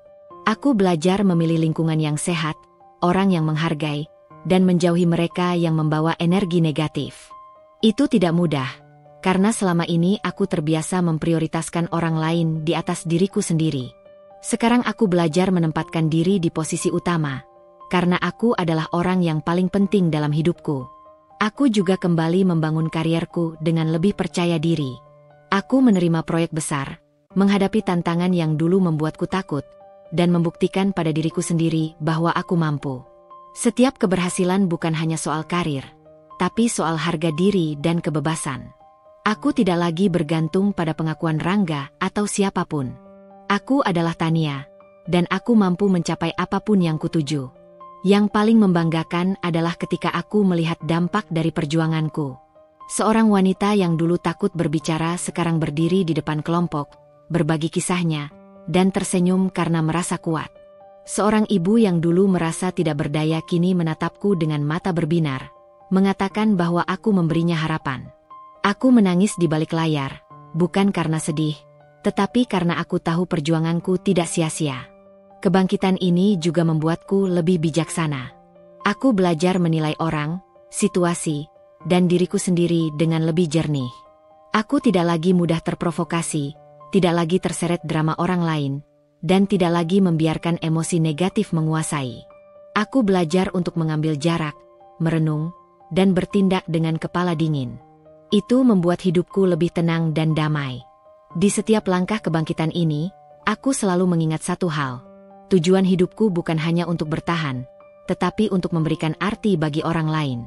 A: Aku belajar memilih lingkungan yang sehat, orang yang menghargai, dan menjauhi mereka yang membawa energi negatif. Itu tidak mudah, karena selama ini aku terbiasa memprioritaskan orang lain di atas diriku sendiri. Sekarang aku belajar menempatkan diri di posisi utama, karena aku adalah orang yang paling penting dalam hidupku. Aku juga kembali membangun karierku dengan lebih percaya diri. Aku menerima proyek besar, menghadapi tantangan yang dulu membuatku takut, dan membuktikan pada diriku sendiri bahwa aku mampu. Setiap keberhasilan bukan hanya soal karir, tapi soal harga diri dan kebebasan. Aku tidak lagi bergantung pada pengakuan Rangga atau siapapun. Aku adalah Tania, dan aku mampu mencapai apapun yang kutuju. Yang paling membanggakan adalah ketika aku melihat dampak dari perjuanganku. Seorang wanita yang dulu takut berbicara sekarang berdiri di depan kelompok, berbagi kisahnya, dan tersenyum karena merasa kuat. Seorang ibu yang dulu merasa tidak berdaya kini menatapku dengan mata berbinar, mengatakan bahwa aku memberinya harapan. Aku menangis di balik layar, bukan karena sedih, tetapi karena aku tahu perjuanganku tidak sia-sia. Kebangkitan ini juga membuatku lebih bijaksana. Aku belajar menilai orang, situasi, dan diriku sendiri dengan lebih jernih. Aku tidak lagi mudah terprovokasi, tidak lagi terseret drama orang lain, dan tidak lagi membiarkan emosi negatif menguasai. Aku belajar untuk mengambil jarak, merenung, dan bertindak dengan kepala dingin. Itu membuat hidupku lebih tenang dan damai. Di setiap langkah kebangkitan ini, aku selalu mengingat satu hal. Tujuan hidupku bukan hanya untuk bertahan, tetapi untuk memberikan arti bagi orang lain.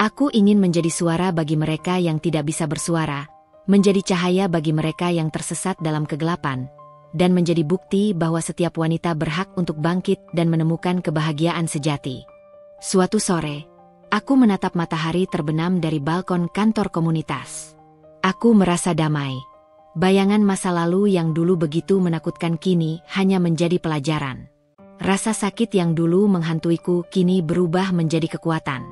A: Aku ingin menjadi suara bagi mereka yang tidak bisa bersuara, menjadi cahaya bagi mereka yang tersesat dalam kegelapan, dan menjadi bukti bahwa setiap wanita berhak untuk bangkit dan menemukan kebahagiaan sejati. Suatu sore, aku menatap matahari terbenam dari balkon kantor komunitas. Aku merasa damai. Bayangan masa lalu yang dulu begitu menakutkan kini hanya menjadi pelajaran. Rasa sakit yang dulu menghantuiku kini berubah menjadi kekuatan.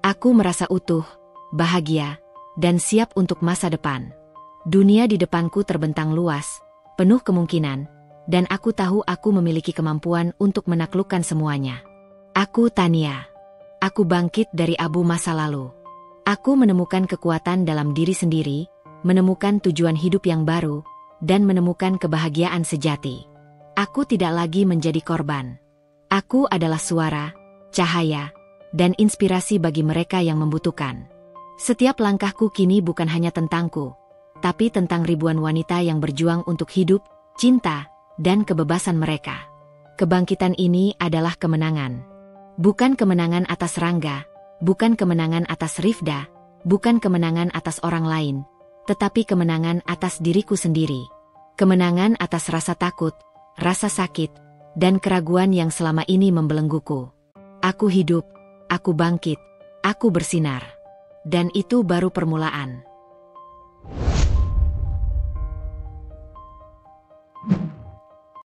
A: Aku merasa utuh, bahagia, dan siap untuk masa depan. Dunia di depanku terbentang luas, penuh kemungkinan, dan aku tahu aku memiliki kemampuan untuk menaklukkan semuanya. Aku Tania. Aku bangkit dari abu masa lalu. Aku menemukan kekuatan dalam diri sendiri, menemukan tujuan hidup yang baru, dan menemukan kebahagiaan sejati. Aku tidak lagi menjadi korban. Aku adalah suara, cahaya, dan inspirasi bagi mereka yang membutuhkan. Setiap langkahku kini bukan hanya tentangku, tapi tentang ribuan wanita yang berjuang untuk hidup, cinta, dan kebebasan mereka. Kebangkitan ini adalah kemenangan. Bukan kemenangan atas Rangga, bukan kemenangan atas Rifda, bukan kemenangan atas orang lain, tetapi kemenangan atas diriku sendiri. Kemenangan atas rasa takut, rasa sakit, dan keraguan yang selama ini membelengguku. Aku hidup, aku bangkit, aku bersinar. Dan itu baru permulaan.